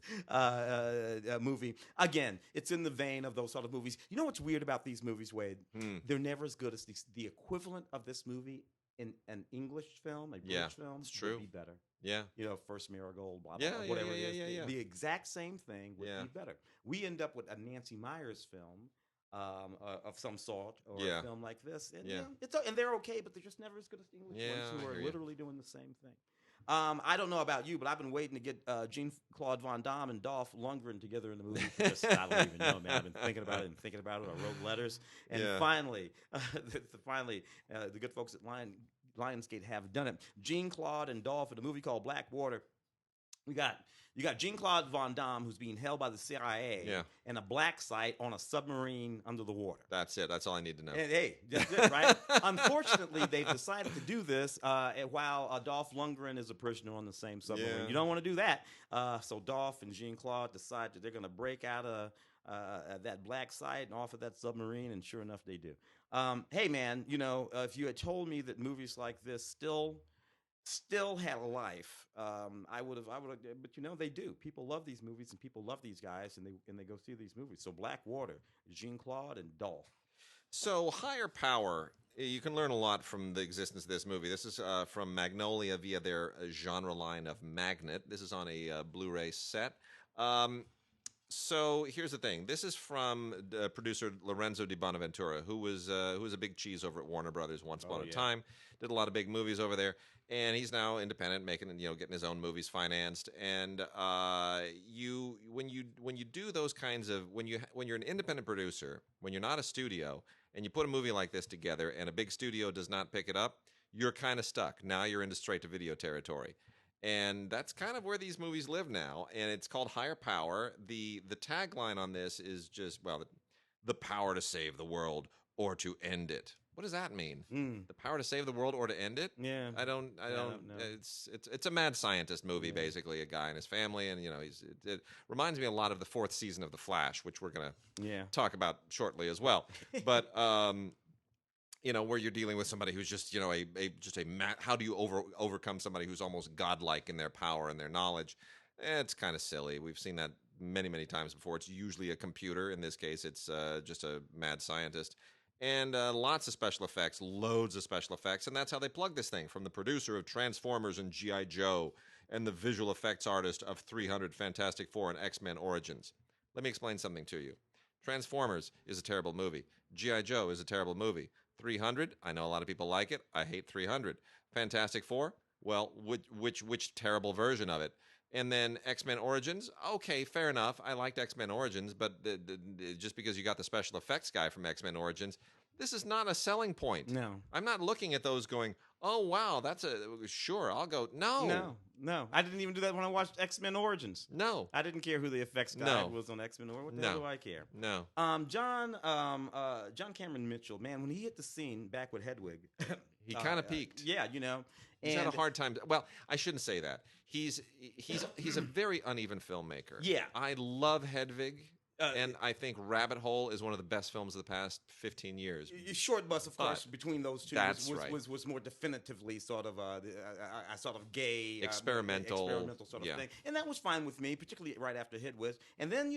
movie. Again, it's in the vein of those sort of movies. You know what's weird about these movies, Wade? They're never as good as the equivalent of this movie in an English film, a British film. It's true. Would be better. Yeah. First Marigold, blah, blah, blah, whatever it is. The exact same thing would be better. We end up with a Nancy Meyers film of some sort, or a film like this, and and they're okay, but they're just never as good as the English ones who are literally doing the same thing. I don't know about you, but I've been waiting to get Jean-Claude Van Damme and Dolph Lundgren together in the movie. I don't even know, man. I've been thinking about it. I wrote letters, and finally, the good folks at Lionsgate have done it. Jean-Claude and Dolph in a movie called Blackwater. You got Jean-Claude Van Damme, who's being held by the CIA in a black site on a submarine under the water. That's it. That's all I need to know. And, hey, that's it, right? Unfortunately, they've decided to do this while Dolph Lundgren is a prisoner on the same submarine. You don't want to do that. So Dolph and Jean-Claude decide that they're going to break out of that black site and off of that submarine, and sure enough, they do. Hey, man, if you had told me that movies like this still had a life, I would have. But they do. People love these movies, and people love these guys, and they go see these movies. So Blackwater, Jean-Claude and Dolph. So Higher Power, you can learn a lot from the existence of this movie. This is from Magnolia via their genre line of Magnet. This is on a Blu-ray set. So here's the thing. This is from producer Lorenzo Di Bonaventura, who was a big cheese over at Warner Brothers once upon a time. Did a lot of big movies over there, and he's now independent, making getting his own movies financed. And when you do those kinds of when you're an independent producer, when you're not a studio, and you put a movie like this together, and a big studio does not pick it up, you're kind of stuck. Now you're into straight to video territory. And that's kind of where these movies live now, and it's called Higher Power. The tagline on this is just, the power to save the world or to end it. What does that mean? The power to save the world or to end it? Yeah, I don't know. It's a mad scientist movie, basically, a guy and his family, and it reminds me a lot of the fourth season of The Flash, which we're gonna talk about shortly as well. But where you're dealing with somebody who's just, how do you overcome somebody who's almost godlike in their power and their knowledge? It's kind of silly. We've seen that many, many times before. It's usually a computer. In this case, it's just a mad scientist. And lots of special effects, loads of special effects. And that's how they plug this thing, from the producer of Transformers and G.I. Joe and the visual effects artist of 300, Fantastic Four, and X-Men Origins. Let me explain something to you. Transformers is a terrible movie. G.I. Joe is a terrible movie. 300, I know a lot of people like it. I hate 300. Fantastic Four, well, which terrible version of it? And then X-Men Origins, okay, fair enough. I liked X-Men Origins, but just because you got the special effects guy from X-Men Origins, this is not a selling point. No. I'm not looking at those going, Oh wow, that's a sure. I'll go. No. I didn't even do that when I watched X-Men Origins. No, I didn't care who the effects guy was on X-Men Origins. What the hell do I care? No. John Cameron Mitchell, man, when he hit the scene back with Hedwig, he kind of peaked. Yeah, He's had a hard time. Well, I shouldn't say that. He's a very uneven filmmaker. Yeah, I love Hedwig. And I think Rabbit Hole is one of the best films of the past 15 years. Short bus, of course, between those two was more definitively sort of a sort of gay, experimental sort of thing, and that was fine with me, particularly right after Hedwig. And then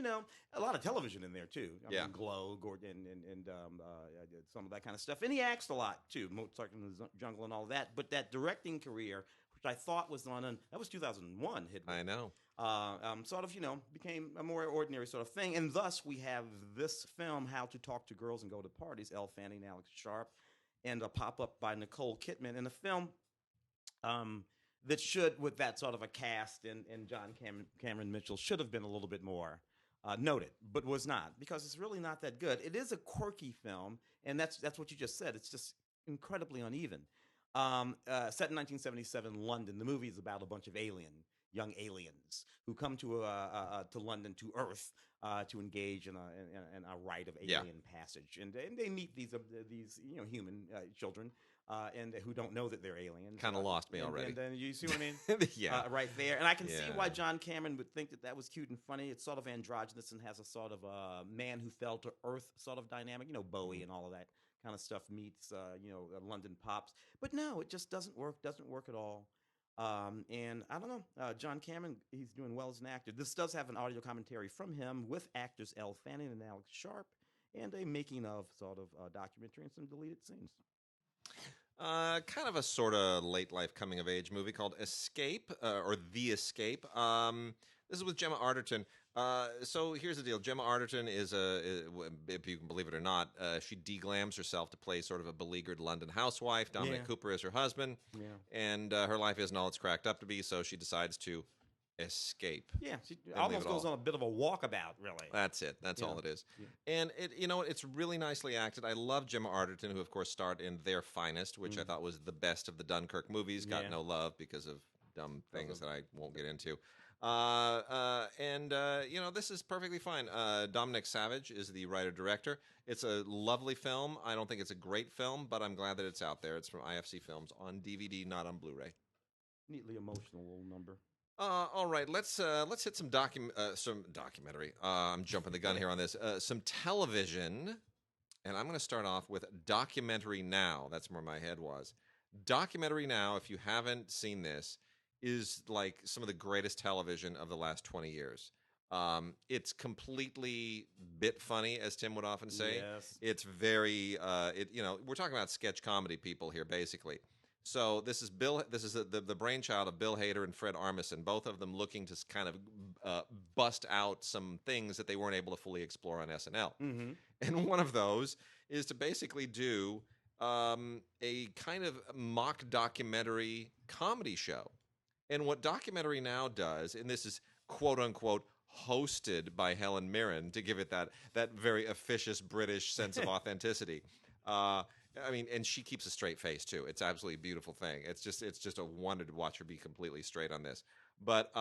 a lot of television in there too. I mean, Glow, Gordon, and some of that kind of stuff. And he acts a lot too, Mozart in the Jungle and all that. But that directing career, which I thought was that was 2001. Hedwig. I know. Sort of, became a more ordinary sort of thing. And thus we have this film, How to Talk to Girls and Go to Parties, Elle Fanning and Alex Sharp, and a pop-up by Nicole Kidman in a film that should, with that sort of a cast and John Cameron Mitchell, should have been a little bit more noted, but was not, because it's really not that good. It is a quirky film, and that's what you just said. It's just incredibly uneven. Set in 1977 London, the movie is about a bunch of young aliens who come to London, to Earth, to engage in a rite of alien passage, and they meet these human children, and who don't know that they're aliens. Kind of lost me already. And then you see what I mean? Right there. And I can see why John Cameron would think that was cute and funny. It's sort of androgynous and has a sort of man who fell to Earth sort of dynamic. Bowie and all of that kind of stuff meets London pops. But no, it just doesn't work at all. And I don't know, John Cameron, he's doing well as an actor. This does have an audio commentary from him with actors Elle Fanning and Alex Sharp, and a making of sort of documentary and some deleted scenes. Kind of a sort of late life coming of age movie called Escape, or The Escape. This is with Gemma Arterton. So here's the deal. Gemma Arterton is if you can believe it or not, she deglams herself to play sort of a beleaguered London housewife. Dominic Cooper is her husband, and her life isn't all it's cracked up to be. So she decides to escape. Yeah, she almost goes on a bit of a walkabout. Really, that's it. That's all it is. Yeah. And it's really nicely acted. I love Gemma Arterton, who of course starred in Their Finest, which I thought was the best of the Dunkirk movies. Got no love because of dumb things that I won't get into. This is perfectly fine. Dominic Savage is the writer-director. It's a lovely film. I don't think it's a great film, but I'm glad that it's out there. It's from IFC Films on DVD, not on Blu-ray. Neatly emotional little number. All right, let's hit some documentary. I'm jumping the gun here on this. Some television, and I'm going to start off with Documentary Now. That's where my head was. Documentary Now, if you haven't seen this, is like some of the greatest television of the last 20 years. It's completely bit funny, as Tim would often say. Yes. It's very, we're talking about sketch comedy people here, basically. So this is the brainchild of Bill Hader and Fred Armisen, both of them looking to kind of bust out some things that they weren't able to fully explore on SNL. Mm-hmm. And one of those is to basically do a kind of mock documentary comedy show. And what Documentary Now does, and this is quote-unquote hosted by Helen Mirren to give it that very officious British sense of authenticity. And she keeps a straight face too. It's absolutely a beautiful thing. It's just a wonder to watch her be completely straight on this. But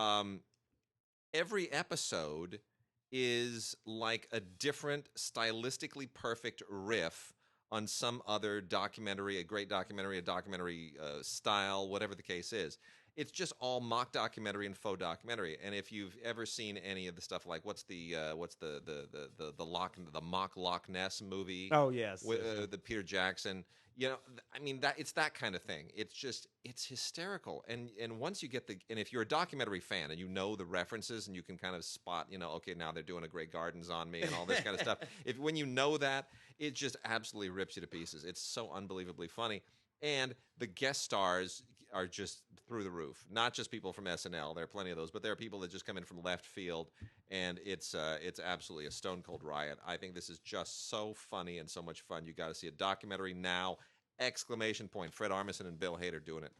every episode is like a different stylistically perfect riff on some other documentary, a great documentary, a documentary style, whatever the case is. It's just all mock documentary and faux documentary. And if you've ever seen any of the stuff like what's the mock Loch Ness movie? Oh yes, with the Peter Jackson. It's that kind of thing. It's hysterical. And once you get and if you're a documentary fan and you know the references and you can kind of spot, okay, now they're doing a Grey Gardens on me and all this kind of stuff. When you know that, it just absolutely rips you to pieces. It's so unbelievably funny. And the guest stars are just through the roof. Not just people from SNL. There are plenty of those, but there are people that just come in from left field, and it's absolutely a stone cold riot. I think this is just so funny and so much fun. You got to see a Documentary Now! ! Fred Armisen and Bill Hader doing it.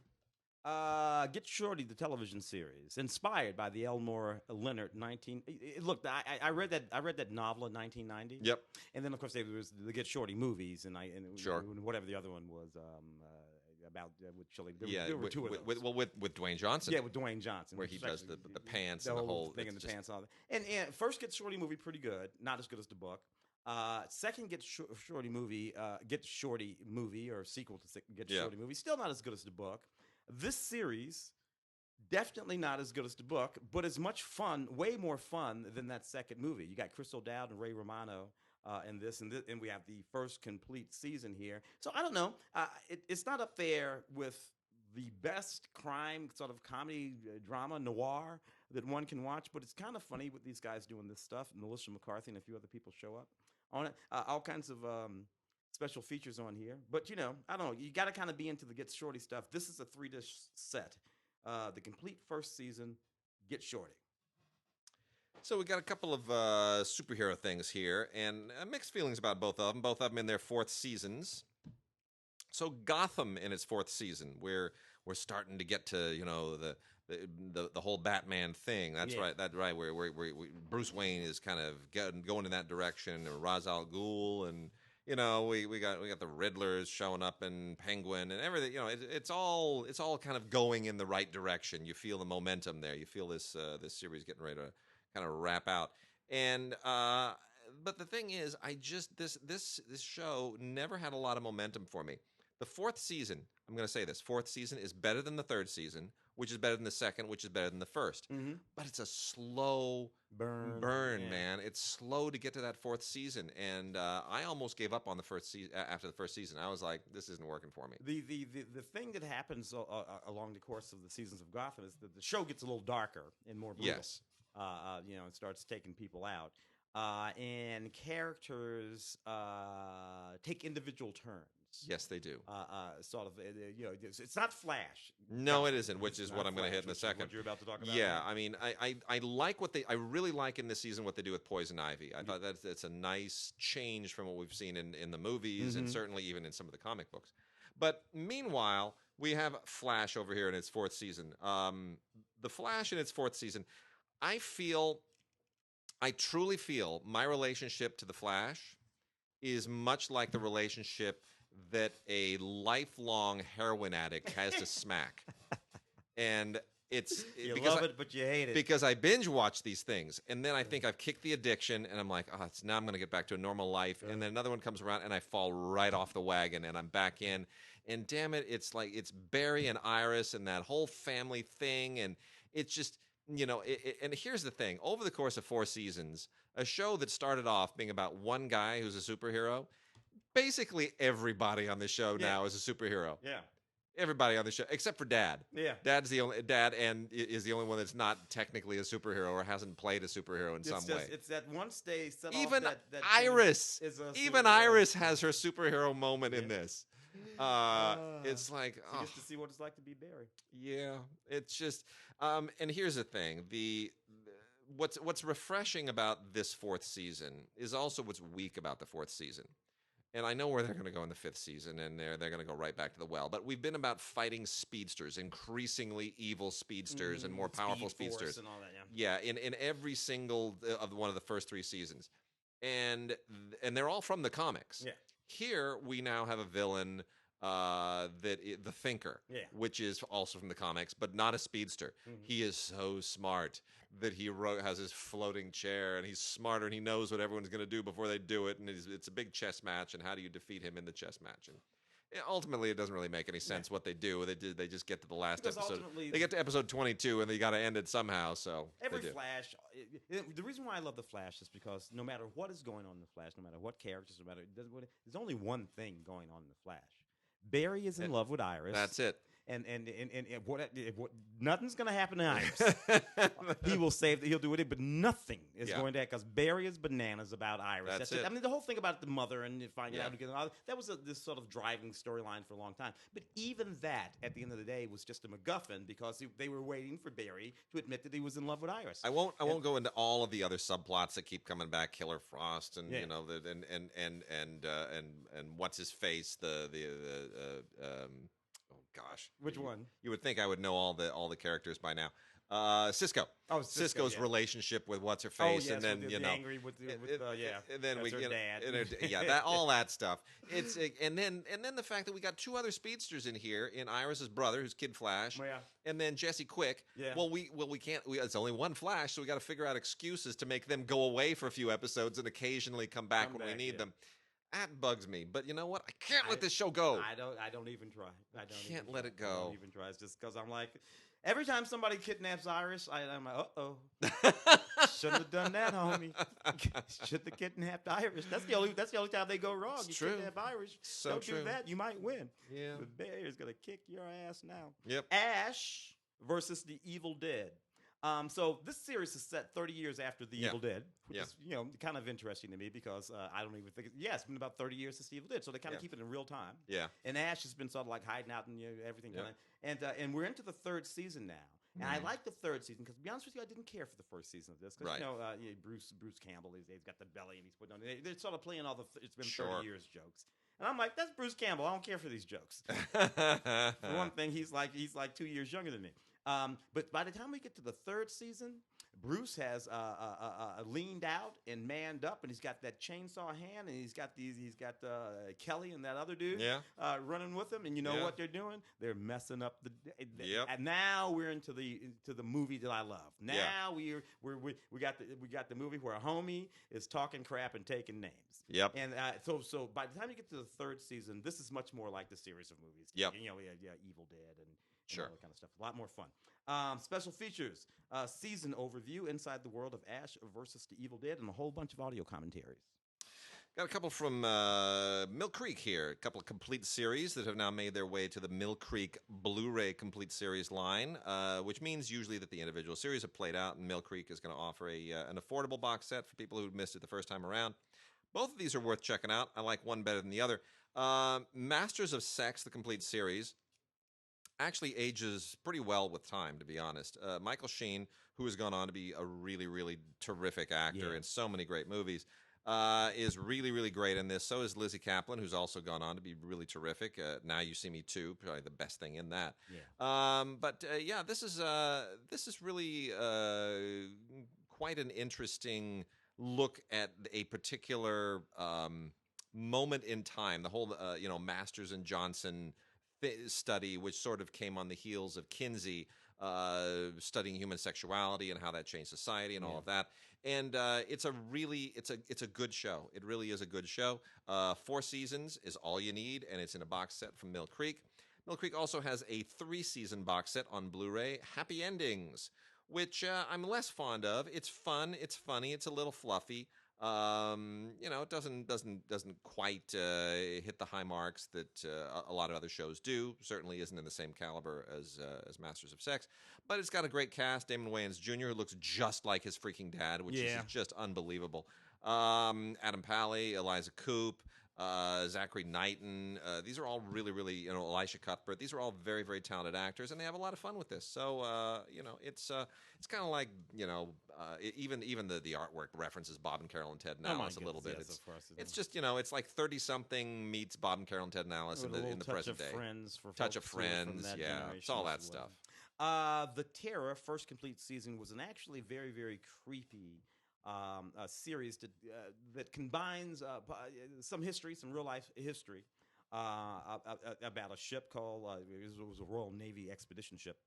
Get Shorty, the television series, inspired by the Elmore Leonard 19. Look, I read that novel in 1990. Yep. And then of course there was the Get Shorty movies, and Sure. whatever the other one was. about with Chili. Yeah, there were two of those. With Dwayne Johnson. Yeah, with Dwayne Johnson, where he does the pants and the whole thing in the pants. All that. And first Get Shorty movie pretty good, not as good as the book. Second Get Shorty movie, Get Shorty movie or sequel to Get Shorty movie, still not as good as the book. This series, definitely not as good as the book, but as much fun, way more fun than that second movie. You got Chris O'Dowd and Ray Romano in this, and we have the first complete season here. So I don't know. It's not up there with the best crime sort of comedy drama noir that one can watch, but it's kind of funny with these guys doing this stuff. Melissa McCarthy and a few other people show up on it. All kinds of special features on here. But, I don't know. You got to kind of be into the Get Shorty stuff. This is a 3-dish set. The complete first season, Get Shorty. So we got a couple of superhero things here, and mixed feelings about both of them. Both of them in their 4th seasons. So Gotham in its 4th season, we're starting to get to the whole Batman thing. That's right. That's right. Where Bruce Wayne is kind of going in that direction. And Ra's al Ghul, and we got the Riddlers showing up, and Penguin and everything. It's all kind of going in the right direction. You feel the momentum there. You feel this series getting ready to kind of wrap out. And but the thing is, this show never had a lot of momentum for me. The 4th season, I'm going to say this, 4th season is better than the 3rd season, which is better than the 2nd, which is better than the 1st. Mm-hmm. But it's a slow burn, man. It's slow to get to that 4th season, and I almost gave up on the first season after the 1st season. I was like, this isn't working for me. The thing that happens along the course of the seasons of Gotham is that the show gets a little darker and more brutal. Yes. It starts taking people out, and characters take individual turns. Yes, they do. Sort of, it's not Flash. No, it isn't, which is what I'm going to hit in a second. What you're about to talk about. Yeah, I mean, I like I really like in this season what they do with Poison Ivy. I thought that's a nice change from what we've seen in the movies, and certainly even in some of the comic books. But meanwhile, we have Flash over here in its 4th season. The Flash in its 4th season, I truly feel my relationship to the Flash is much like the relationship that a lifelong heroin addict has to smack. And you love it, but you hate it. Because I binge watch these things, and then I think I've kicked the addiction, and I'm like, now I'm going to get back to a normal life. And then another one comes around, and I fall right off the wagon, and I'm back in. And damn it, it's like it's Barry and Iris and that whole family thing, and it's just, and here's the thing. Over the course of 4 seasons, a show that started off being about one guy who's a superhero, basically everybody on the show now is a superhero. Yeah. Everybody on the show, except for Dad. Yeah. Dad is the only one that's not technically a superhero or hasn't played a superhero in some way. It's that once they set even off that Iris, even Iris has her superhero moment in this. It's like just to see what it's like to be Barry. Yeah, it's just. And here's the thing: what's refreshing about this 4th season is also what's weak about the 4th season. And I know where they're going to go in the 5th season, and they're going to go right back to the well. But we've been about fighting speedsters, increasingly evil speedsters, and more powerful speedsters. And all that, yeah. Yeah, in every single of one of the first 3 seasons, and they're all from the comics. Yeah. Here we now have a villain, the Thinker, which is also from the comics, but not a speedster. He is so smart that he has his floating chair, and he's smarter, and he knows what everyone's going to do before they do it, and it's a big chess match, and how do you defeat him in the chess match? And ultimately, it doesn't really make any sense what they do. They just get to the last episode. They get to episode 22, and they got to end it somehow. So every Flash, the reason why I love the Flash is because no matter what is going on in the Flash, no matter what characters, there's only one thing going on in the Flash. Barry is in love with Iris. That's it. And what nothing's going to happen to Iris. He'll do it, but nothing is going to, because Barry is bananas about Iris. That's it. I mean, the whole thing about the mother and finding out that was this sort of driving storyline for a long time. But even that, at the end of the day, was just a MacGuffin, because they were waiting for Barry to admit that he was in love with Iris. I won't go into all of the other subplots that keep coming back, Killer Frost, and and what's his face, oh gosh, which one? You would think I would know all the characters by now. Cisco. Oh, Cisco's relationship with what's her face, yes, and then with angry with and then we her dad. that all that stuff. It's and then the fact that we got two other speedsters in here, in Iris's brother, who's Kid Flash, and then Jesse Quick. Yeah. Well, we can't. It's only one Flash, so we got to figure out excuses to make them go away for a few episodes and occasionally come back when we need them. That bugs me, but you know what? I can't let this show go. I don't even try. I can't let it go. I don't even try. It's just because I'm like, every time somebody kidnaps Iris, I'm like, shouldn't have done that, homie. Should have kidnapped Iris. That's the only time they go wrong. It's you kidnap Iris. So don't true. do that. You might win. Yeah. The bear is gonna kick your ass now. Yep. Ash versus the Evil Dead. So this series is set 30 years after The Evil Dead, which is kind of interesting to me because I don't even think it's been about 30 years since The Evil Dead, so they kind of keep it in real time. Yeah. And Ash has been sort of like hiding out and everything kind of, and we're into the third season now. And I like the third season because, to be honest with you, I didn't care for the first season of this because Bruce Campbell, he's got the belly and he's putting on. They're sort of playing all the it's been 30 years jokes. And I'm like, that's Bruce Campbell. I don't care for these jokes. For one thing, he's like 2 years younger than me. But by the time we get to the third season, Bruce has leaned out and manned up, and he's got that chainsaw hand, and he's got Kelly and that other dude running with him. And you know what they're doing? They're messing up the. And now we're into the movie that I love. Now we got the movie where a homie is talking crap and taking names. Yep. And so by the time you get to the third season, this is much more like the series of movies. Yep. Evil Dead and all that kind of stuff. A lot more fun. Special features, season overview, inside the world of Ash versus the Evil Dead, and a whole bunch of audio commentaries. Got a couple from Mill Creek here. A couple of complete series that have now made their way to the Mill Creek Blu-ray complete series line, which means usually that the individual series have played out, and Mill Creek is going to offer an affordable box set for people who missed it the first time around. Both of these are worth checking out. I like one better than the other. Masters of Sex, the complete series, actually ages pretty well with time, to be honest. Michael Sheen, who has gone on to be a really, really terrific actor in so many great movies, is really, really great in this. So is Lizzie Kaplan, who's also gone on to be really terrific. Now You See Me Too, probably the best thing in that. Yeah. This is really quite an interesting look at a particular moment in time. The whole, Masters and Johnson study, which sort of came on the heels of Kinsey studying human sexuality and how that changed society and all of that. And it's a good show. It really is a good show. 4 seasons is all you need, and it's in a box set from Mill Creek. Mill Creek also has a 3-season box set on Blu-ray, Happy Endings, which I'm less fond of. It's fun, it's funny, it's a little fluffy. It doesn't quite hit the high marks that a lot of other shows do. Certainly isn't in the same caliber as Masters of Sex, but it's got a great cast. Damon Wayans Jr., who looks just like his freaking dad, which is just unbelievable. Adam Pally, Eliza Coupe, Zachary Knighton. These are all really, really, Elisha Cuthbert. These are all very, very talented actors, and they have a lot of fun with this. So, it's kind of like, even the artwork references Bob and Carol and Ted and Alice a little bit. Yes, it's just, it's like 30-something meets Bob and Carol and Ted and Alice in the present day. Touch of Friends, it's all that stuff. The Terror first complete season was an actually very, very creepy series that combines some history, some real life history about a ship called it was a Royal Navy expedition ship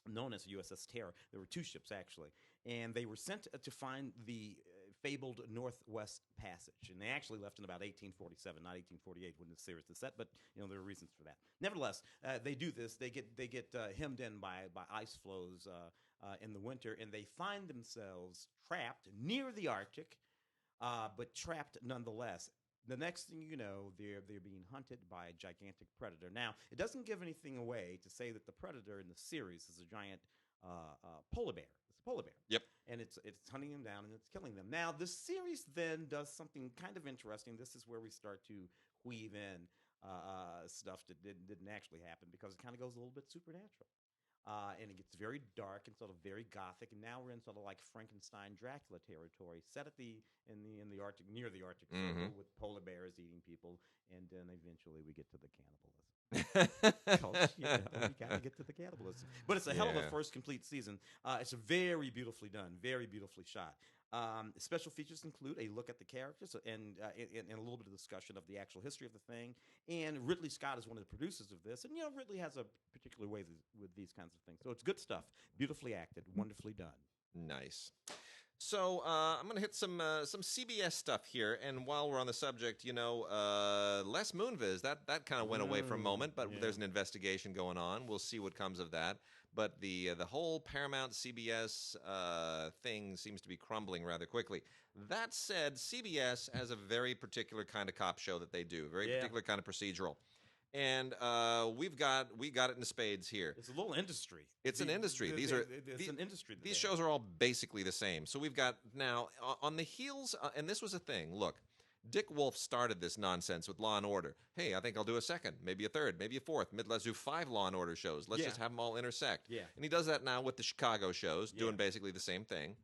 known as USS Terror. There were 2 ships actually, and they were sent to find the fabled Northwest Passage, and they actually left in about 1847, not 1848 when the series is set. But there are reasons for that. Nevertheless, they do this. They get hemmed in by ice flows in the winter, and they find themselves trapped near the Arctic, but trapped nonetheless. The next thing you know, they're being hunted by a gigantic predator. Now, it doesn't give anything away to say that the predator in the series is a giant polar bear. It's a polar bear. Yep. And it's hunting them down and it's killing them. Now, the series then does something kind of interesting. This is where we start to weave in stuff that didn't actually happen, because it kind of goes a little bit supernatural. And it gets very dark and sort of very gothic, and now we're in sort of like Frankenstein Dracula territory, set at in the Arctic, near the Arctic Circle, with polar bears eating people, and and then eventually we get to the cannibalism. We got to get to the cannibalism. But it's a hell of a first complete season. It's very beautifully done, very beautifully shot. Special features include a look at the characters and a little bit of discussion of the actual history of the thing. And Ridley Scott is one of the producers of this. And, Ridley has a particular way with these kinds of things. So it's good stuff. Beautifully acted, wonderfully done. Nice. So I'm going to hit some CBS stuff here, and while we're on the subject, Les Moonves, that kind of went away for a moment, but there's an investigation going on. We'll see what comes of that. But the whole Paramount CBS thing seems to be crumbling rather quickly. That said, CBS has a very particular kind of cop show that they do, very particular kind of procedural. And we got it in spades here. It's a little industry. It's an industry. It's an industry. These shows are all basically the same. So we've got now on the heels, and this was a thing. Look, Dick Wolf started this nonsense with Law and Order. Hey, I think I'll do a second, maybe a third, maybe a fourth. Let's do 5 Law and Order shows. Let's just have them all intersect. Yeah. And he does that now with the Chicago shows, doing basically the same thing.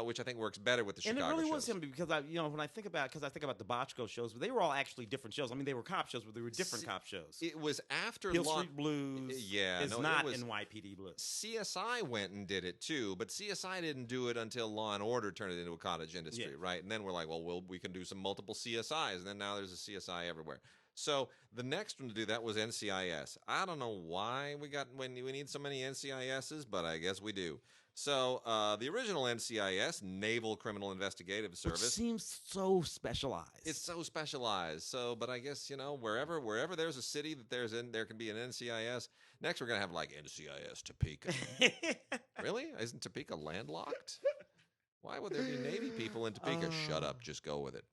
Which I think works better with the Chicago shows. And it really was him because when I think about the Bochco shows, they were all actually different shows. I mean, they were cop shows, but they were different cop shows. It was after Hill Street Blues. It's not NYPD Blues. CSI went and did it too, but CSI didn't do it until Law and Order turned it into a cottage industry, right? And then we're like, well, we can do some multiple CSIs, and then now there's a CSI everywhere. So the next one to do that was NCIS. I don't know why we need so many NCISs, but I guess we do. So the original NCIS, Naval Criminal Investigative Service, which seems so specialized. It's so specialized. So, but I guess wherever there's a city that there can be an NCIS. Next, we're gonna have like NCIS Topeka. Really? Isn't Topeka landlocked? Why would there be Navy people in Topeka? Shut up. Just go with it.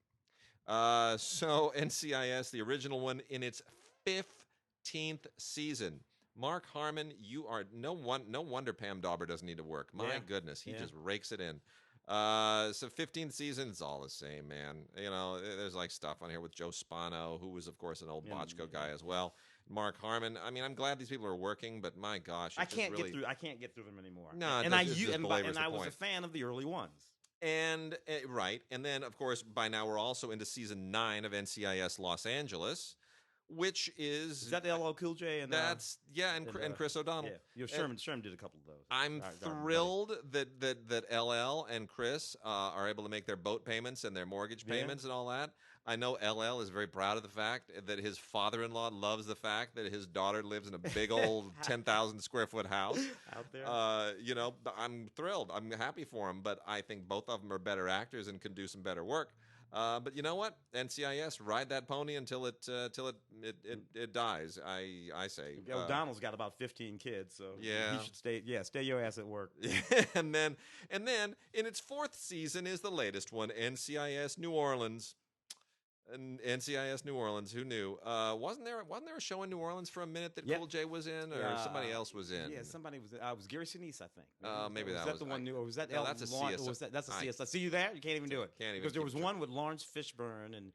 So NCIS, the original one, in its 15th season. Mark Harmon, you are no wonder Pam Dauber doesn't need to work. My goodness, he just rakes it in. So 15th season, it's all the same, man. There's like stuff on here with Joe Spano, who was of course an old Bochco guy as well. Mark Harmon. I mean, I'm glad these people are working, but my gosh, I can't get through them anymore. No, and I was a fan of the early ones. And right, and then of course by now we're also into season 9 of NCIS Los Angeles. Which is that the LL Cool J and and Chris O'Donnell. Yeah, Sherman did a couple of those. I'm thrilled that LL and Chris are able to make their boat payments and their mortgage payments and all that. I know LL is very proud of the fact that his father-in-law loves the fact that his daughter lives in a big old 10,000 square foot house out there. I'm thrilled. I'm happy for him, but I think both of them are better actors and can do some better work. But you know what? NCIS, ride that pony until it dies. I say. O'Donnell's got about 15 kids, so he should stay your ass at work. and then in its 4th season is the latest one, NCIS New Orleans. And NCIS New Orleans, who knew? Wasn't there a show in New Orleans for a minute that Cool J was in, or somebody else was in? Yeah, somebody was. It was Gary Sinise, I think. Maybe was that was the one. Or was that? No, that's a CSI. That's a CSI. See you there? You can't even do it. Because there was one with Lawrence Fishburne and.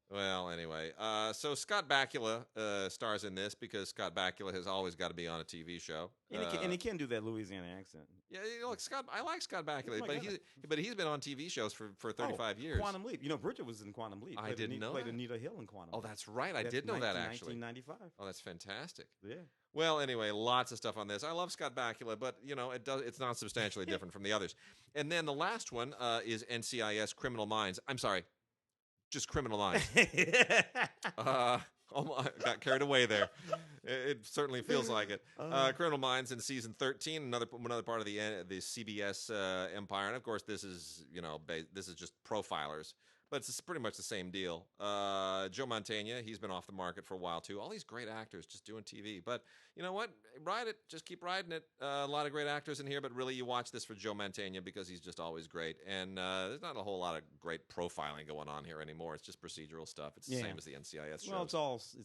Well, anyway, so Scott Bakula stars in this because Scott Bakula has always got to be on a TV show, and he can do that Louisiana accent. Yeah, look, Scott. I like Scott Bakula, but he's been on TV shows for 35 years. Quantum Leap. Bridget was in Quantum Leap. I didn't know. Played Anita Hill in Quantum Leap. Oh, that's right. I did know that actually. 1995. Oh, that's fantastic. Yeah. Well, anyway, lots of stuff on this. I love Scott Bakula, but it's not substantially different from the others. And then the last one is NCIS Criminal Minds. I'm sorry. Just Criminal Minds. I got carried away there. It certainly feels like it. Criminal Minds in season 13, another part of the CBS empire, and of course this is just profilers, but it's pretty much the same deal. Joe Mantegna, he's been off the market for a while too. All these great actors just doing TV, but you know what? Ride it, just keep riding it. A lot of great actors in here, but really you watch this for Joe Mantegna because he's just always great. And there's not a whole lot of great profiling going on here anymore. It's just procedural stuff. It's the same as the NCIS shows. Well, it's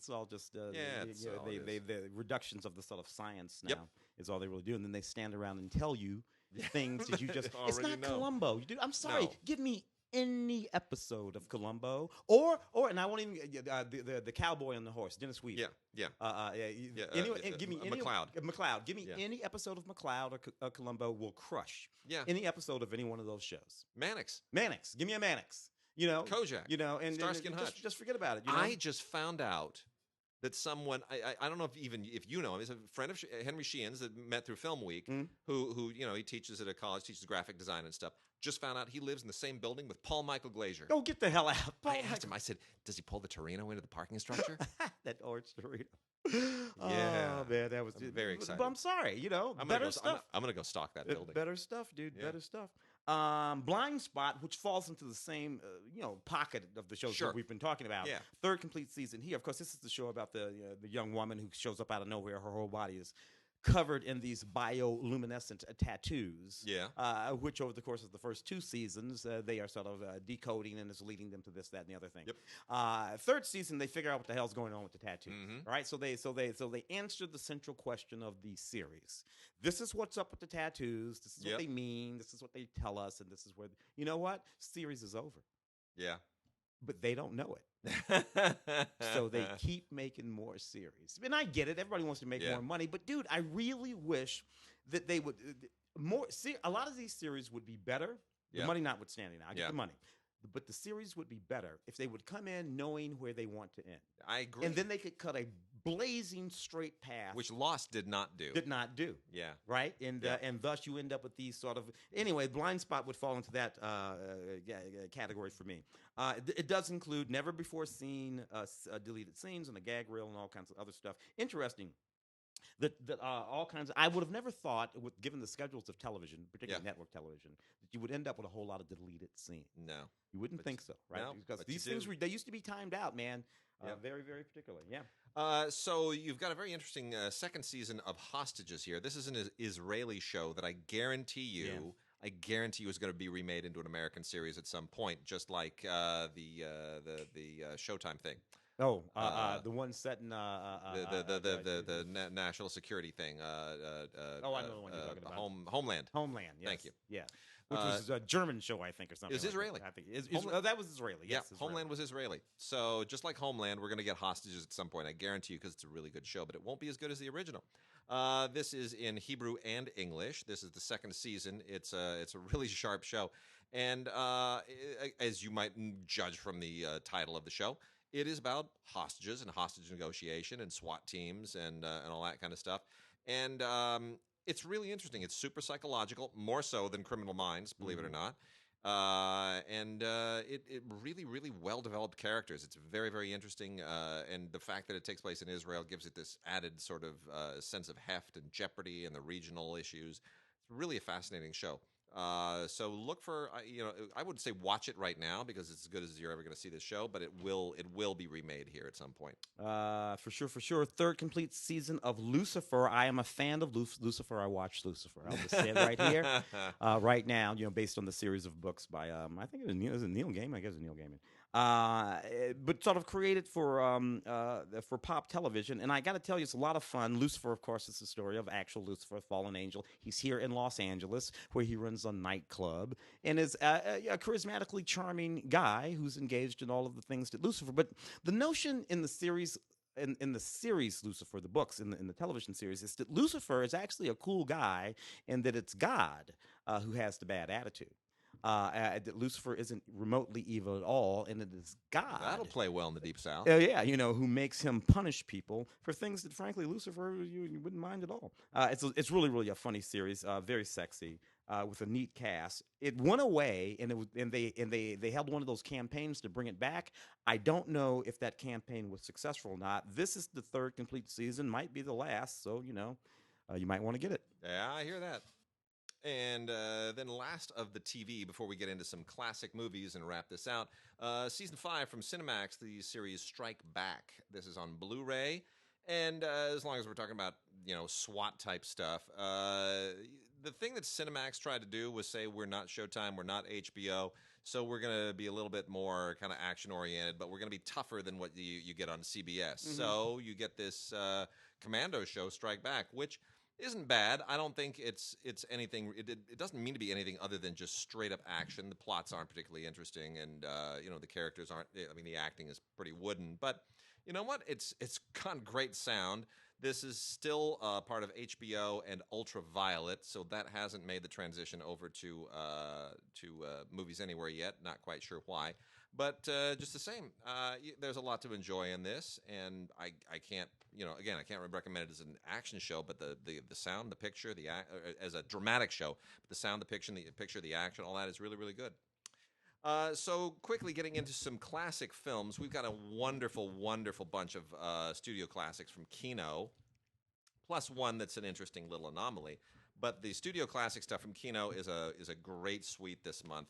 all just the reductions of the sort of science now is all they really do, and then they stand around and tell you things that you just it's not know. Columbo. I'm sorry, give me any episode of Columbo, or and I won't even the cowboy on the horse, Dennis Weaver. Give me any McLeod. Give me any episode of McLeod or Columbo will crush. Yeah. Any episode of any one of those shows. Mannix. Give me a Mannix. Kojak, and Starsky and Hutch. Just forget about it. I just found out that someone I don't know if you know him. He's a friend of Henry Sheehan's that met through Film Week. Who he teaches at a college, teaches graphic design and stuff. Just found out he lives in the same building with Paul Michael Glaser. Go get the hell out! I asked him. I said, "Does he pull the Torino into the parking structure?" That orange Torino. Yeah, oh man, that was very exciting. But I'm sorry, better stuff. I'm gonna go stalk that building. Better stuff, dude. Yeah. Better stuff. Blindspot, which falls into the same pocket of the shows that we've been talking about. Yeah. Third complete season here. Of course, this is the show about the young woman who shows up out of nowhere. Her whole body is covered in these bioluminescent tattoos. Yeah. Which over the course of the first 2 seasons, they are sort of decoding and is leading them to this, that, and the other thing. Yep. Third season, they figure out what the hell's going on with the tattoos. Mm-hmm. Right? So they answered the central question of the series. This is what's up with the tattoos. This is what they mean. This is what they tell us. And this is where, you know what? Series is over. Yeah. But they don't know it. So they keep making more series. And I get it. Everybody wants to make more money. But, dude, I really wish that they would a lot of these series would be better. The money notwithstanding. I get the money. But the series would be better if they would come in knowing where they want to end. I agree. And then they could cut a blazing straight path. Which Lost did not do. Yeah. Right? And thus you end up with these sort of... Anyway, Blindspot would fall into that category for me. It does include never-before-seen deleted scenes and a gag reel and all kinds of other stuff. Interesting. That all kinds of... I would have never thought, given the schedules of television, particularly network television, that you would end up with a whole lot of deleted scenes. No. You wouldn't think so, right? No, because these things, they used to be timed out, man. Very, very particularly, So you've got a very interesting second season of Hostages here. This is an Israeli show that I guarantee you is going to be remade into an American series at some point, just like the Showtime thing. Oh, the one set in the national security thing. I know the one you're talking about. Homeland. Homeland. Yes. Thank you. Yeah. Which was a German show, I think, or something. It was Israeli. I think that was Israeli. Yes, yeah, Homeland was Israeli. So just like Homeland, we're going to get Hostages at some point. I guarantee you, because it's a really good show, but it won't be as good as the original. This is in Hebrew and English. This is the second season. It's a really sharp show, and as you might judge from the title of the show, it is about hostages and hostage negotiation and SWAT teams and all that kind of stuff. And it's really interesting. It's super psychological, more so than Criminal Minds, believe it or not. And it really, really well-developed characters. It's very, very interesting. And the fact that it takes place in Israel gives it this added sort of sense of heft and jeopardy and the regional issues. It's really a fascinating show. So look for, I would say watch it right now because it's as good as you're ever going to see this show, but it will be remade here at some point. For sure. Third complete season of Lucifer. I am a fan of Lucifer. I watched Lucifer. I'll just say it right here, right now, based on the series of books by, I think it was Neil Gaiman. I guess it was Neil Gaiman. But sort of created for pop television. And I got to tell you, it's a lot of fun. Lucifer, of course, is the story of actual Lucifer, fallen angel. He's here in Los Angeles, where he runs a nightclub and is a charismatically charming guy who's engaged in all of the things that Lucifer. But the notion in the series, in the series Lucifer, the books in the television series, is that Lucifer is actually a cool guy, and that it's God who has the bad attitude. That Lucifer isn't remotely evil at all, and it is God. That'll play well in the Deep South. Who makes him punish people for things that, frankly, Lucifer you wouldn't mind at all. It's really, really a funny series, very sexy, with a neat cast. It went away, and they held one of those campaigns to bring it back. I don't know if that campaign was successful or not. This is the third complete season, might be the last, so you might want to get it. Yeah, I hear that. And then last of the TV, before we get into some classic movies and wrap this out, Season 5 from Cinemax, the series Strike Back. This is on Blu-ray. And as long as we're talking about, SWAT-type stuff, the thing that Cinemax tried to do was say, we're not Showtime, we're not HBO, so we're going to be a little bit more kind of action-oriented, but we're going to be tougher than what you get on CBS. Mm-hmm. So you get this commando show, Strike Back, which isn't bad. I don't think it's anything. It doesn't mean to be anything other than just straight up action. The plots aren't particularly interesting, and the characters aren't. I mean, the acting is pretty wooden. But you know what? It's got great sound. This is still part of HBO and Ultraviolet, so that hasn't made the transition over to Movies Anywhere yet. Not quite sure why. But just the same, there's a lot to enjoy in this, and I can't, again, I can't recommend it as an action show, but the sound, the picture, as a dramatic show, but the sound, the picture, the action, all that is really, really good. So quickly getting into some classic films, we've got a wonderful, wonderful bunch of studio classics from Kino, plus one that's an interesting little anomaly. But the studio classic stuff from Kino is a great suite this month.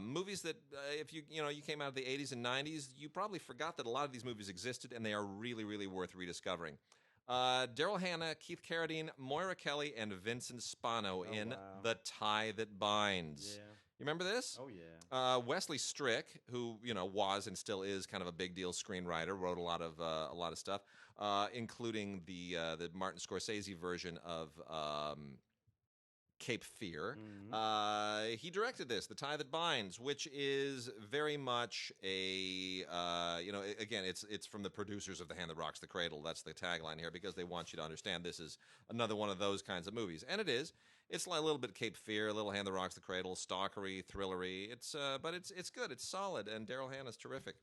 Movies that if you came out of the 80s and 90s, you probably forgot that a lot of these movies existed, and they are really, really worth rediscovering. Daryl Hannah, Keith Carradine, Moira Kelly, and Vincent Spano in The Tie That Binds. Yeah. You remember this? Oh, yeah. Wesley Strick, who was and still is kind of a big deal screenwriter, wrote a lot of stuff, including the Martin Scorsese version of Cape Fear. Mm-hmm. He directed this, The Tie That Binds, which is very much a, again, it's from the producers of The Hand That Rocks the Cradle. That's the tagline here, because they want you to understand this is another one of those kinds of movies. And it is. It's like a little bit Cape Fear, a little Hand That Rocks the Cradle, stalkery, thrillery. But it's good. It's solid, and Daryl Hannah's terrific.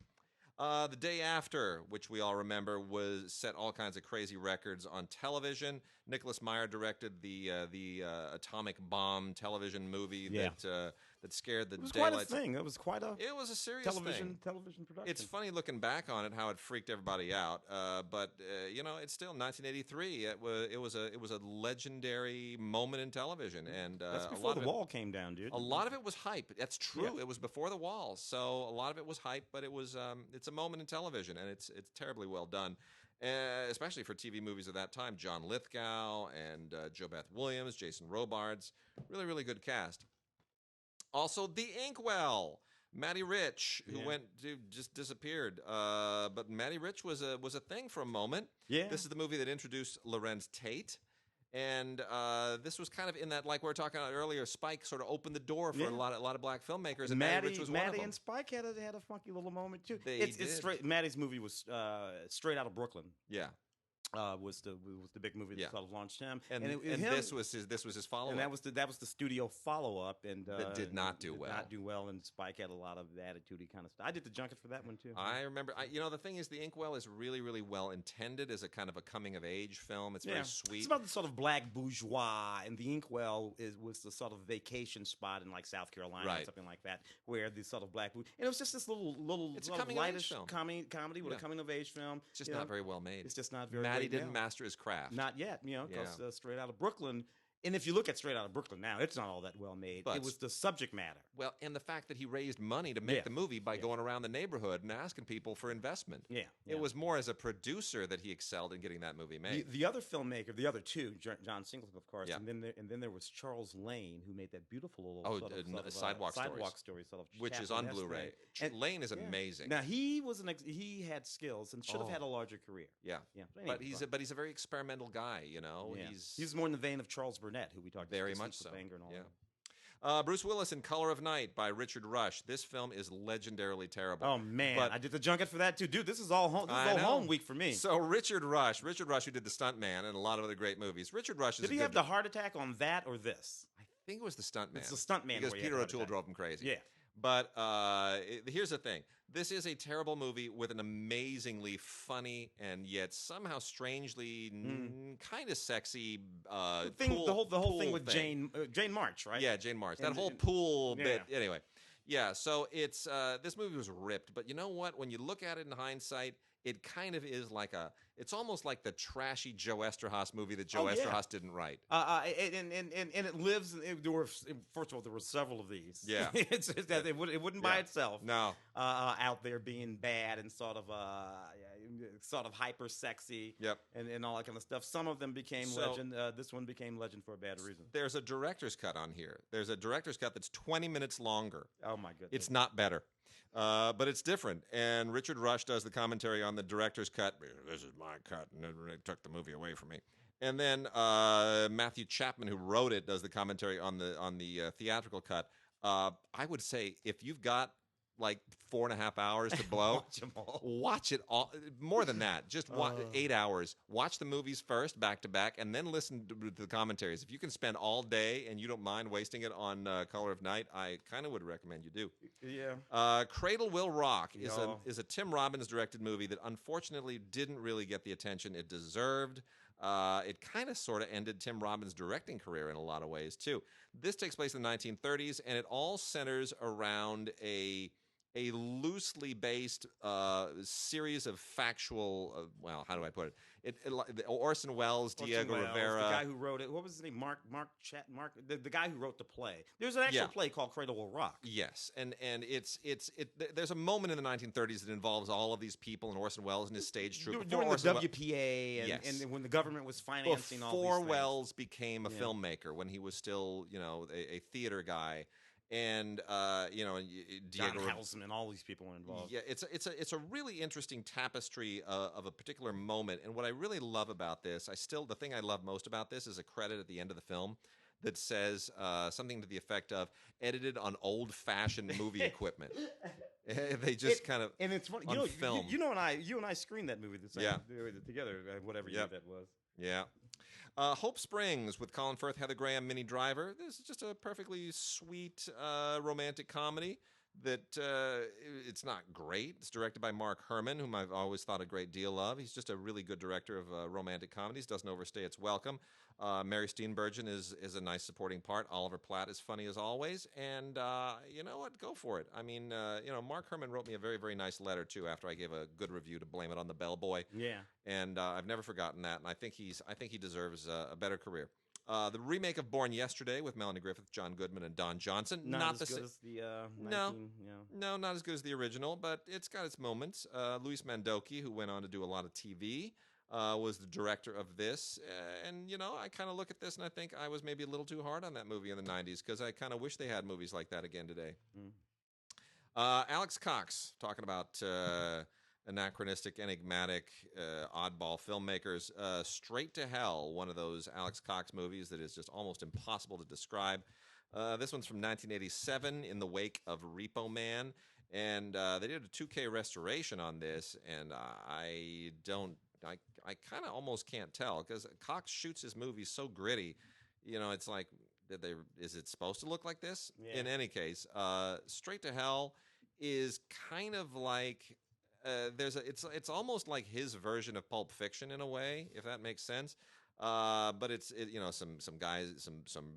The Day After, which we all remember, set all kinds of crazy records on television. Nicholas Meyer directed the atomic bomb television movie that scared the daylights. It was quite a thing. It was a serious television production. It's funny looking back on it, how it freaked everybody out. But it's still 1983. It was a legendary moment in television, and that's before the wall came down, dude. A lot of it was hype. That's true. Yeah. It was before the wall, so a lot of it was hype. But it was it's a moment in television, and it's terribly well done. Especially for TV movies of that time. John Lithgow and Jo Beth Williams, Jason Robards. Really, really good cast. Also, The Inkwell. Matty Rich, who just disappeared. But Matty Rich was a thing for a moment. Yeah. This is the movie that introduced Lorenz Tate. And this was kind of in that, like we were talking about earlier, Spike sort of opened the door for a lot of black filmmakers, and Matty Rich was one of them. Maddie and Spike had a funky little moment too. It's straight. Maddie's movie was Straight Out of Brooklyn. Yeah. Was the big movie that sort of launched him, and this was his follow up, and that was the studio follow up, and that did not do well. Not do well, and Spike had a lot of attitude-y kind of stuff. I did the junket for that one too. I remember. The thing is, The Inkwell is really, really well intended as a kind of a coming of age film. It's very sweet. It's about the sort of black bourgeois, and The Inkwell was the sort of vacation spot in like South Carolina or something like that, where the sort of black and it was just this little it's a coming of age film. comedy with a coming of age film. It's just not very well made. It's just not very. He didn't master his craft. Not yet, because Straight Out of Brooklyn. And if you look at Straight Out of Brooklyn now, it's not all that well made. But it was the subject matter. Well, and the fact that he raised money to make the movie by going around the neighborhood and asking people for investment. Yeah. It was more as a producer that he excelled in getting that movie made. The other filmmaker, the other two, John Singleton, of course, and then there was Charles Lane, who made that beautiful little Sidewalk Story, which is on Blu-ray. Lane is amazing. Now he had skills and should have had a larger career. Yeah. But he's a very experimental guy. Yeah. He's more in the vein of Charles Burnett, who we talked about. Very much so. Bruce Willis in Color of Night by Richard Rush. This film is legendarily terrible. Oh man, I did the junket for that too, dude. This is all home week for me. So Richard Rush, who did The Stuntman and a lot of other great movies. Richard Rush did he have the heart attack on that or this? I think it was The Stuntman. It's The Stuntman because Peter O'Toole drove him crazy. Yeah. But here's the thing. This is a terrible movie with an amazingly funny and yet somehow strangely kind of sexy the whole thing with Jane March, right? Yeah, Jane March. That whole pool bit. Anyway, so it's this movie was ripped. But you know what? When you look at it in hindsight, it kind of is it's almost like the trashy Joe Esterhaas movie that Joe Esterhaas didn't write. And it lives. First of all, there were several of these. Yeah, it wouldn't by itself. No, out there being bad and sort of hyper sexy. Yep, and all that kind of stuff. Some of them became legend. This one became legend for a bad reason. There's a director's cut on here. There's a director's cut that's 20 minutes longer. Oh my goodness, it's not better. But it's different, and Richard Rush does the commentary on the director's cut. This is my cut, and it took the movie away from me. And then Matthew Chapman, who wrote it, does the commentary on the theatrical cut. I would say if you've got like 4.5 hours to blow. Watch them all. Watch it all. More than that, just 8 hours. Watch the movies first, back to back, and then listen to the commentaries. If you can spend all day and you don't mind wasting it on Color of Night, I kind of would recommend you do. Yeah. Cradle Will Rock is a Tim Robbins directed movie that unfortunately didn't really get the attention it deserved. It kind of sort of ended Tim Robbins' directing career in a lot of ways too. This takes place in the 1930s, and it all centers around a loosely based series of factual. Well, how do I put it? Orson Welles, Diego Rivera, the guy who wrote it. What was his name? Mark. The guy who wrote the play. There's an actual play called Cradle Will Rock. Yes, and there's a moment in the 1930s that involves all of these people and Orson Welles and his stage troupe during the WPA and when the government was financing all these things. Before Welles became a filmmaker, when he was still a theater guy. And Diego John Houseman and all these people were involved. Yeah, it's a really interesting tapestry of a particular moment. And what I really love about this, the thing I love most about this is a credit at the end of the film that says something to the effect of edited on old-fashioned movie equipment. They just and it's funny. Film. You and I screened that movie together, whatever year that was. Yeah. Hope Springs with Colin Firth, Heather Graham, Minnie Driver. This is just a perfectly sweet romantic comedy that it's not great. It's directed by Mark Herman, whom I've always thought a great deal of. He's just a really good director of romantic comedies, doesn't overstay its welcome. Mary Steenburgen is a nice supporting part. Oliver Platt is funny as always. And you know what? Go for it. I mean, Mark Herman wrote me a very, very nice letter, too, after I gave a good review to Blame It on the Bellboy. Yeah. And I've never forgotten that, and I think he deserves a better career. The remake of Born Yesterday with Melanie Griffith, John Goodman, and Don Johnson. Not as good as the No, not as good as the original, but it's got its moments. Luis Mandoki, who went on to do a lot of TV, was the director of this. And, I kind of look at this and I think I was maybe a little too hard on that movie in the 90s because I kind of wish they had movies like that again today. Alex Cox, talking about anachronistic, enigmatic, oddball filmmakers. Straight to Hell, one of those Alex Cox movies that is just almost impossible to describe. This one's from 1987 in the wake of Repo Man. And they did a 2K restoration on this, and I kind of almost can't tell because Cox shoots his movies so gritty. It's like, is it supposed to look like this? Yeah. In any case, Straight to Hell is kind of like it's almost like his version of Pulp Fiction in a way, if that makes sense. But it's some guys, some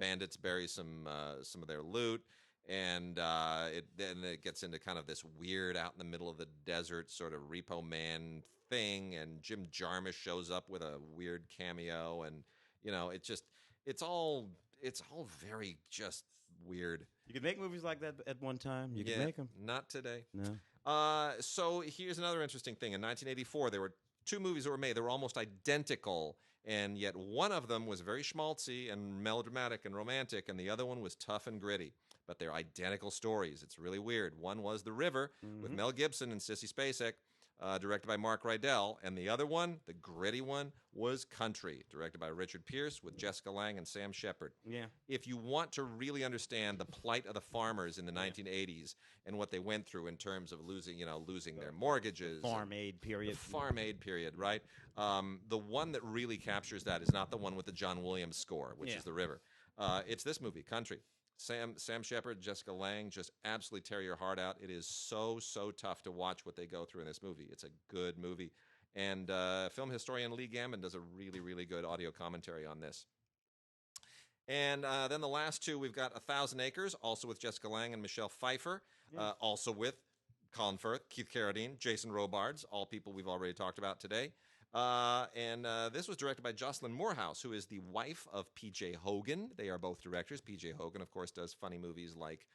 bandits bury some of their loot. And then it gets into kind of this weird out in the middle of the desert sort of Repo Man thing, and Jim Jarmusch shows up with a weird cameo, and it's all very just weird. You can make movies like that at one time. You can make them. Not today. No. So here's another interesting thing. In 1984, there were two movies that were made. They were almost identical, and yet one of them was very schmaltzy and melodramatic and romantic, and the other one was tough and gritty. But they're identical stories. It's really weird. One was The River with Mel Gibson and Sissy Spacek, directed by Mark Rydell. And the other one, the gritty one, was Country, directed by Richard Pierce with Jessica Lange and Sam Shepard. Yeah. If you want to really understand the plight of the farmers in the 1980s and what they went through in terms of losing their mortgages. Farm aid period. The Farm Aid period, right? The one that really captures that is not the one with the John Williams score, which is The River. It's this movie, Country. Sam Shepard, Jessica Lange, just absolutely tear your heart out. It is so tough to watch what they go through in this movie. It's a good movie. And film historian Lee Gambon does a really, really good audio commentary on this. And then the last two, we've got 1,000 Acres, also with Jessica Lange and Michelle Pfeiffer, also with Colin Firth, Keith Carradine, Jason Robards, all people we've already talked about today. And this was directed by Jocelyn Moorhouse, who is the wife of P.J. Hogan. They are both directors. P.J. Hogan, of course, does funny movies like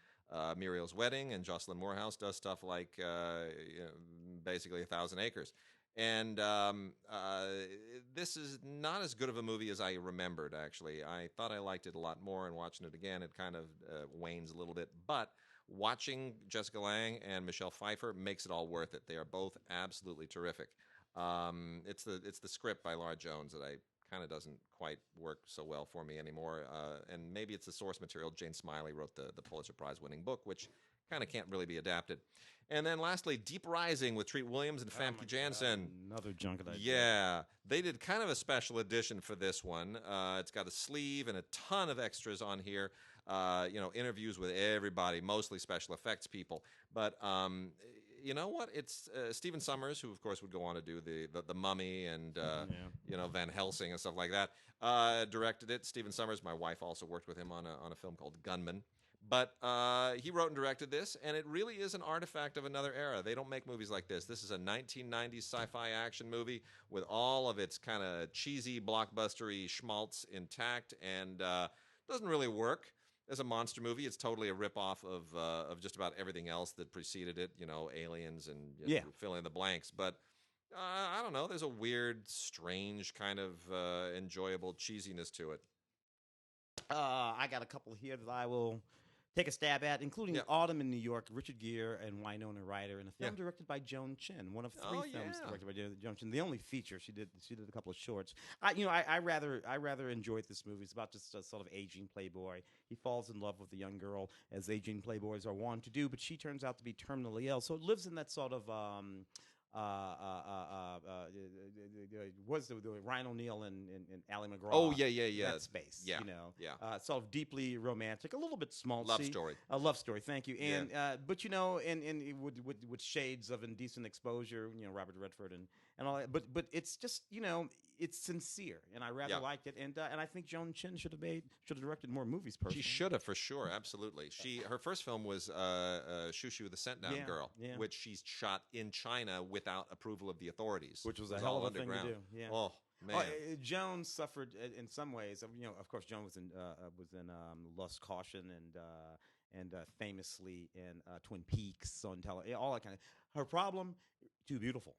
Muriel's Wedding, and Jocelyn Moorhouse does stuff like basically 1,000 Acres. And this is not as good of a movie as I remembered, actually. I thought I liked it a lot more, and watching it again, it kind of wanes a little bit. But watching Jessica Lange and Michelle Pfeiffer makes it all worth it. They are both absolutely terrific. It's the script by Laura Jones that I kind of doesn't quite work so well for me anymore. And maybe it's the source material. Jane Smiley wrote the Pulitzer Prize winning book, which kind of can't really be adapted. And then lastly, Deep Rising with Treat Williams and Famke Janssen. Another junket idea. Yeah, they did kind of a special edition for this one. It's got a sleeve and a ton of extras on here. Interviews with everybody, mostly special effects people. But you know what? It's Stephen Sommers, who of course would go on to do the Mummy and Van Helsing and stuff like that. Directed it. Stephen Sommers, my wife also worked with him on a film called Gunman. But he wrote and directed this, and it really is an artifact of another era. They don't make movies like this. This is a 1990s sci-fi action movie with all of its kind of cheesy, blockbustery schmaltz intact, and doesn't really work as a monster movie. It's totally a ripoff of just about everything else that preceded it. Aliens and fill in the blanks. But I don't know. There's a weird, strange kind of enjoyable cheesiness to it. I got a couple here that I will take a stab at, including Autumn in New York, Richard Gere and Winona Ryder, and a film directed by Joan Chen, one of three films directed by Joan Chen. The only feature she did a couple of shorts. I rather enjoyed this movie. It's about just a sort of aging playboy. He falls in love with a young girl, as aging playboys are wont to do, but she turns out to be terminally ill. So it lives in that sort of was the Ryan O'Neal and Ally McGraw. Oh yeah. That space, Yeah. Sort of deeply romantic, a little bit schmaltzy. Love story. A love story. Thank you. And but and with shades of indecent exposure. Robert Redford and all that. But it's just it's sincere, and I rather liked it. And I think Joan Chen should have directed more movies. Personally, she should have for sure. Absolutely. Her first film was Shoo Shoo the Sent Down Girl, which she shot in China without approval of the authorities, which was a hell of a thing to do. Yeah. Oh man, Joan suffered in some ways. Of course, Joan was in Lust, Caution, and famously in Twin Peaks on television. All that kind of. Her problem, too beautiful.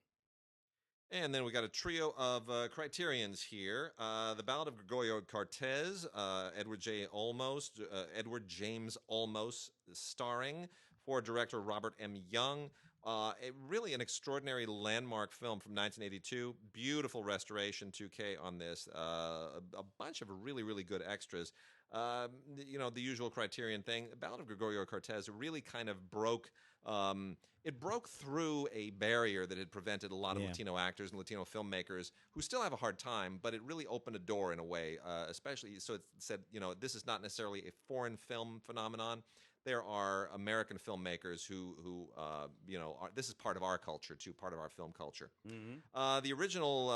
And then we got a trio of criterions here. The Ballad of Gregorio Cortez, Edward James Olmos starring, for director Robert M. Young. Really an extraordinary landmark film from 1982. Beautiful restoration, 2K on this. A bunch of really, really good extras. The usual criterion thing. Ballad of Gregorio Cortez really kind of broke through a barrier that had prevented a lot of Latino actors and Latino filmmakers who still have a hard time, but it really opened a door in a way, especially so it said, this is not necessarily a foreign film phenomenon. There are American filmmakers who this is part of our culture too, part of our film culture. Mm-hmm. The original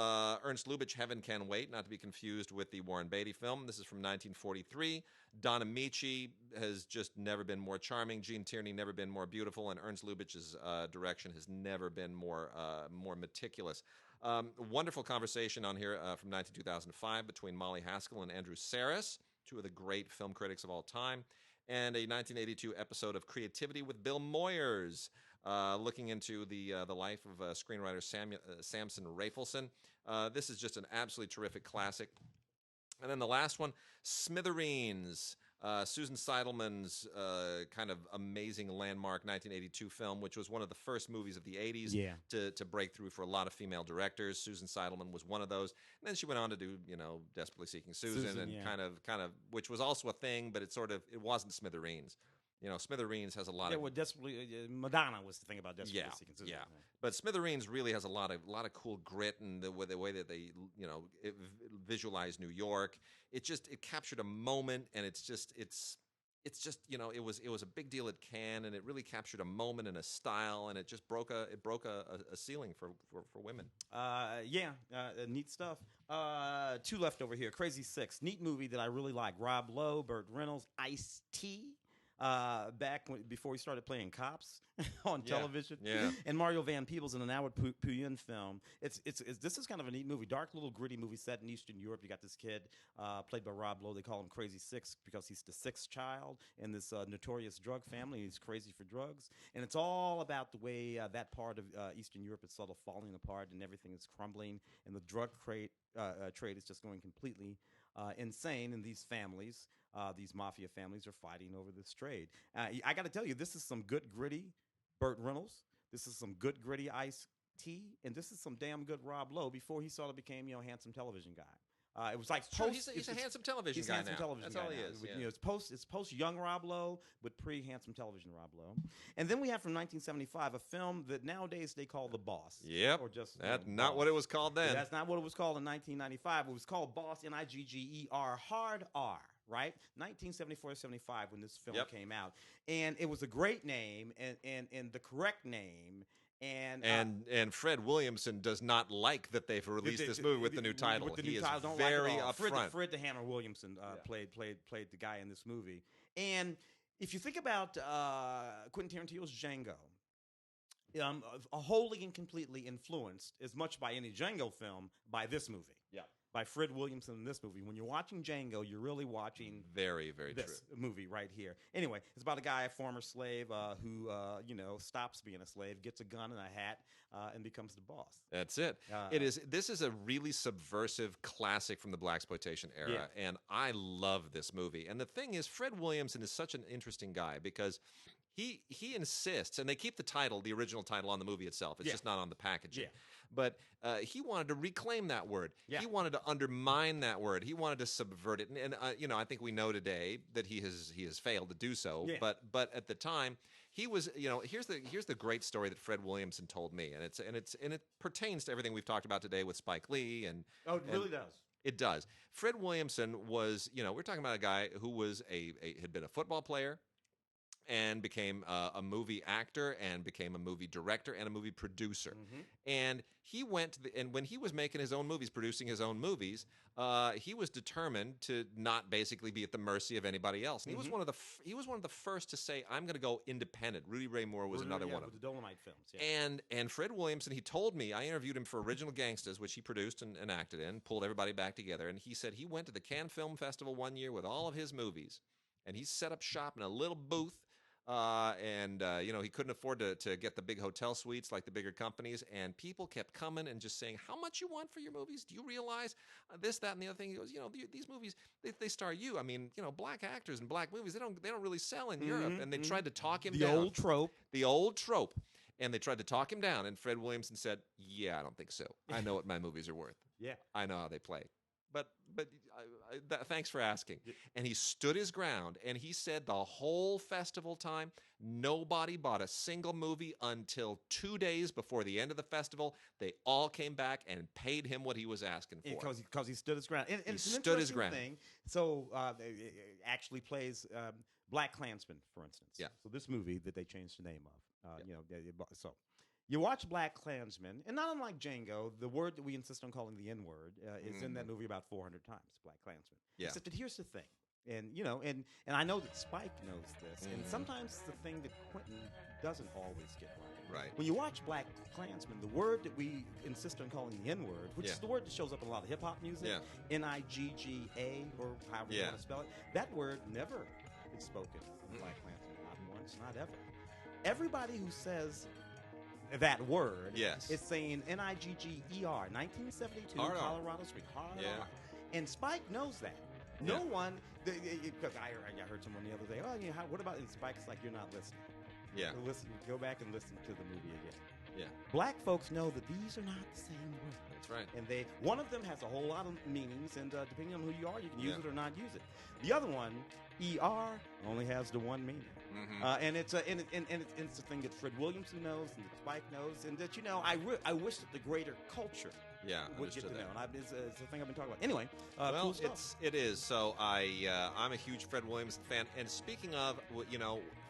Ernst Lubitsch, Heaven Can Wait, not to be confused with the Warren Beatty film. This is from 1943. Don Amici has just never been more charming. Gene Tierney never been more beautiful, and Ernst Lubitsch's direction has never been more meticulous. Wonderful conversation on here from 2005 between Molly Haskell and Andrew Sarris, two of the great film critics of all time. And a 1982 episode of Creativity with Bill Moyers, looking into the life of screenwriter Samson Rafelson. This is just an absolutely terrific classic. And then the last one, Smithereens, Susan Seidelman's kind of amazing landmark 1982 film, which was one of the first movies of the 80s to break through for a lot of female directors. Susan Seidelman was one of those. And then she went on to do, Desperately Seeking Susan and kind of, which was also a thing, but it wasn't Smithereens. Smithereens has a lot of... well, Madonna was the thing about Desperately Seeking Susan. Yeah. But Smithereens really has a lot of cool grit, and the way that they, visualize New York. It captured a moment, and it was a big deal at Cannes, and it really captured a moment and a style, and it just broke a ceiling for women. Neat stuff. Two left over here. Crazy Six, neat movie that I really like. Rob Lowe, Burt Reynolds, Ice-T. Before he started playing cops on television, and Mario Van Peebles in an Howard Puyun film. This is kind of a neat movie, dark little gritty movie set in Eastern Europe. You got this kid played by Rob Lowe. They call him Crazy Six because he's the sixth child in this notorious drug family. He's crazy for drugs, and it's all about the way that part of Eastern Europe is sort of falling apart and everything is crumbling, and the drug trade is just going completely insane in these families. These mafia families are fighting over this trade. I got to tell you, this is some good, gritty Burt Reynolds. This is some good, gritty Ice-T. And this is some damn good Rob Lowe before he sort of became, handsome television guy. It was like he's a handsome television guy now. That's all he is. Yeah. It's post young Rob Lowe, but pre handsome television Rob Lowe. And then we have from 1975 a film that nowadays they call The Boss. Yep. Or just that's not what it was called then. That's not what it was called in 1995. It was called Boss, Nigger, hard R. Right, 1974-75 when this film came out, and it was a great name and the correct name. And Fred Williamson does not like that they've released this movie with the new title. He is very upfront. Fred the Hammer Williamson played the guy in this movie. And if you think about Quentin Tarantino's Django, wholly and completely influenced as much by any Django film by this movie. Yeah. By Fred Williamson in this movie. When you're watching Django, you're really watching very, very this movie right here. Anyway, it's about a guy, a former slave, who stops being a slave, gets a gun and a hat, and becomes the boss. That's it. This is a really subversive classic from the blaxploitation era, and I love this movie. And the thing is, Fred Williamson is such an interesting guy because he insists, and they keep the original title on the movie itself. It's just not on the packaging. Yeah. But he wanted to reclaim that word. Yeah. He wanted to undermine that word. He wanted to subvert it. And I think we know today that he has failed to do so. Yeah. But at the time, he was. Here's the great story that Fred Williamson told me, and it pertains to everything we've talked about today with Spike Lee and. Oh, it really does. It does. Fred Williamson was. We're talking about a guy who was had been a football player. And became a movie actor, and became a movie director, and a movie producer. Mm-hmm. And he went and when he was making his own movies, producing his own movies, he was determined to not basically be at the mercy of anybody else. And he was one of the first to say, "I'm going to go independent." Rudy Ray Moore was another one of them. The Dolomite films. Yeah. And Fred Williamson, he told me, I interviewed him for Original Gangsters, which he produced and acted in, pulled everybody back together, and he said he went to the Cannes Film Festival one year with all of his movies, and he set up shop in a little booth. He couldn't afford to get the big hotel suites like the bigger companies, and people kept coming and just saying, "How much you want for your movies? Do you realize this, that, and the other thing?" He goes, "These movies, they star you. I mean, black actors and black movies, they don't really sell in Europe." And they tried to talk him down. The old trope. And they tried to talk him down, and Fred Williamson said, "Yeah, I don't think so. I know what my movies are worth. Yeah, I know how they play." But thanks for asking. And he stood his ground, and he said the whole festival time, nobody bought a single movie until 2 days before the end of the festival. They all came back and paid him what he was asking for. Because he stood his ground. And he it's an stood his ground. Thing. So it actually plays Black Klansman, for instance. Yeah. So this movie that they changed the name of. So you watch Black Klansman, and not unlike Django, the word that we insist on calling the N-word is in that movie about 400 times, Black Klansman. Yeah. Except that here's the thing, and I know that Spike knows this, and sometimes it's the thing that Quentin doesn't always get right. Right. When you watch Black Klansman, the word that we insist on calling the N-word, which is the word that shows up in a lot of hip-hop music, Nigga, or however you want to spell it, that word never is spoken in Black Klansman, not once, not ever. Everybody who says that word is saying Nigger, 1972, Colorado Springs, hard R. And Spike knows that. No one, because I heard someone the other day, what about, and Spike's like, "You're not listening." Yeah. Go back and listen to the movie again. Yeah. Black folks know that these are not the same words. That's right. And one of them has a whole lot of meanings, and depending on who you are, you can use it or not use it. The other one, ER, only has the one meaning. Mm-hmm. And it's the thing that Fred Williamson knows, and that Spike knows, and that I wish that the greater culture would get to know. And it's the thing I've been talking about. Anyway, cool stuff. It is. So I'm a huge Fred Williamson fan. And speaking of,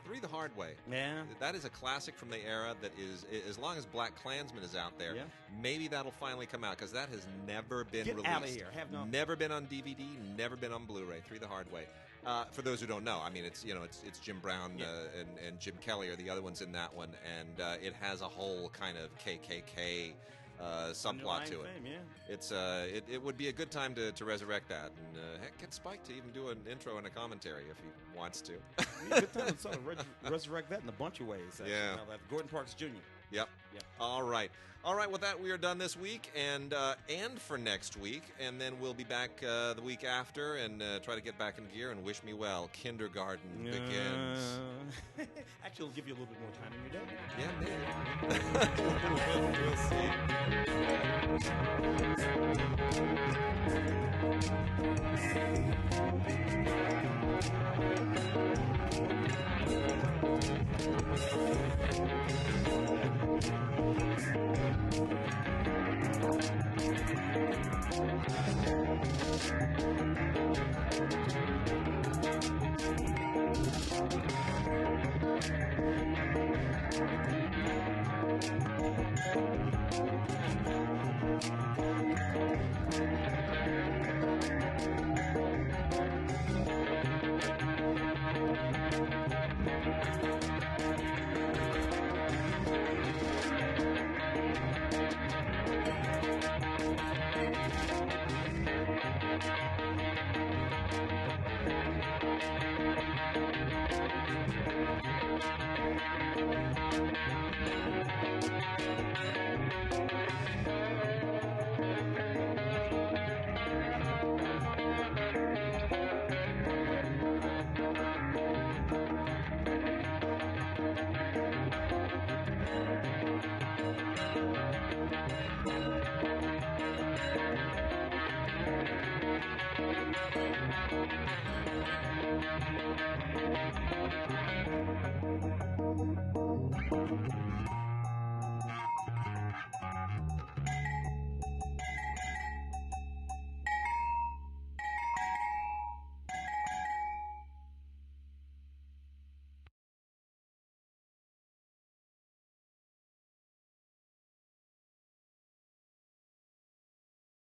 Three the Hard Way. Yeah. That is a classic from the era that is, as long as Black Klansman is out there, maybe that'll finally come out, because that has never been released. Get out of here. Never been on DVD, never been on Blu-ray. Three the Hard Way. For those who don't know, I mean, it's Jim Brown and Jim Kelly are the other ones in that one, and it has a whole kind of KKK subplot to it. Fame, It would be a good time to resurrect that, and heck, get Spike to even do an intro and a commentary if he wants to. Good time to resurrect that in a bunch of ways. Actually. Yeah, Gordon Parks Jr. Yep. All right. With that, we are done this week and for next week, and then we'll be back the week after and try to get back in gear and wish me well. Kindergarten begins. Actually, it'll give you a little bit more time in your day. Yeah, maybe. We'll see.